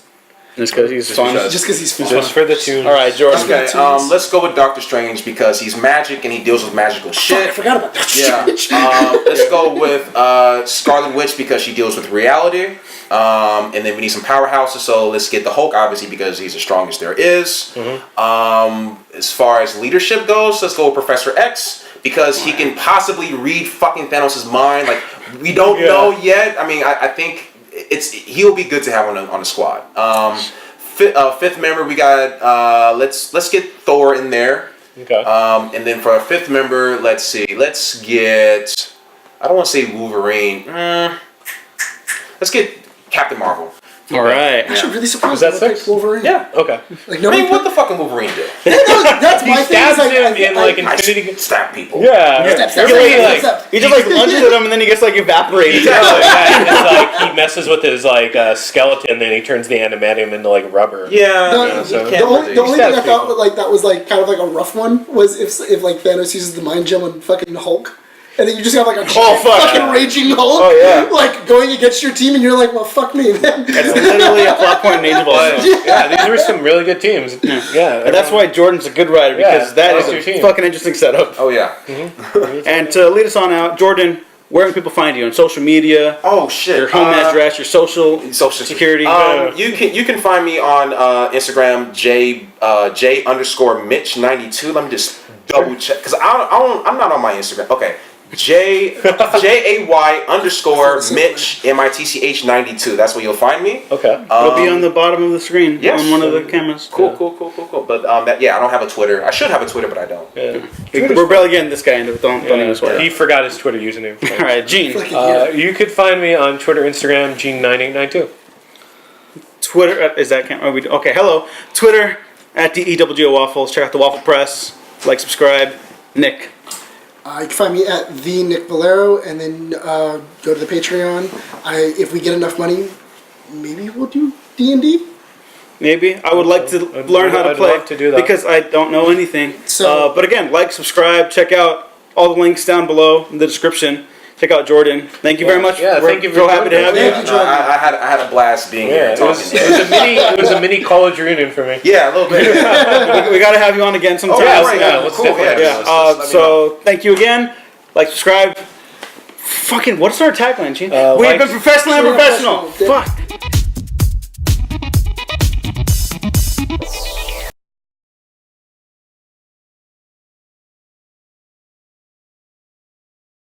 because he's fun. Just because he's fun. Just for the tunes. All right, Jordan. Okay, let's go with Doctor Strange because he's magic and he deals with magical shit. I forgot about that. Yeah. Let's go with Scarlet Witch because she deals with reality. And then we need some powerhouses, so let's get the Hulk, obviously, because he's the strongest there is. As far as leadership goes, let's go with Professor X because he can possibly read fucking Thanos' mind. We don't know yet. I mean, I think he'll be good to have on the squad. Fifth member, we got let's get Thor in there. Okay. And then for our 5th member, let's see. Let's get. I don't want to say Wolverine. Let's get Captain Marvel. All right. I'm actually really surprised Was that they picked 6? Wolverine. Yeah. Okay. Like I nobody. mean, what the fucking Wolverine do? That's He my thing. stabs Is him in like I Infinity. stab people. Yeah. Step, He just like lunges at him and then he gets like evaporated. Oh, yeah, it's like he messes with his like skeleton, then he turns the adamantium into like rubber. Yeah. No, so- you the can't only, really- the only thing I stabs thought people. like that was like kind of like a rough one was if like Thanos uses the mind gem on fucking Hulk. And then you just have like a giant fucking raging Hulk, Oh, yeah. like going against your team, and you're like, well, fuck me, man. It's literally a plot point in Age of Ultron. Yeah, these were some really good teams. Yeah, And that's why Jordan's a good writer, because that that's is your a team. fucking interesting setup. Oh yeah. And to lead us on out, Jordan, where can people find you on social media? Oh shit. Your home address, your social security. You can find me on Instagram J_Mitch92. Let me just double check because I'm not on my Instagram. Okay. JAY_Mitch MITCH92. That's where you'll find me. Okay. It'll be on the bottom of the screen yes. on one of the cameras. Cool. But I don't have a Twitter. I should have a Twitter, but I don't. Yeah. We're barely getting this guy into it. Don't even swear. He forgot his Twitter username. All right, Gene. You could find me on Twitter, Instagram, Gene9892. Twitter is that camera? Okay, hello. Twitter at DEWGO Waffles. Check out the Waffle Press. Like, subscribe. Nick. You can find me at the Nick Valero, and then go to the Patreon. If we get enough money, maybe we'll do D&D. Maybe. I would like to learn how to play love to do that. because I don't know anything. So- but again, like, subscribe, check out all the links down below in the description. Check out Jordan. Thank you very much. Yeah, We're thank you for so happy to joining have us. you. Thank you, No, I had a blast being here Yeah, and it was talking. it was a mini college reunion for me. Yeah, a little bit. We got to have you on again sometime. Oh, Yeah, right, yeah, let's cool. definitely Yeah, have Yeah. So thank you again. Like, subscribe. Fucking, what's our tagline, Gene? We've like- been professional and professional. Fuck.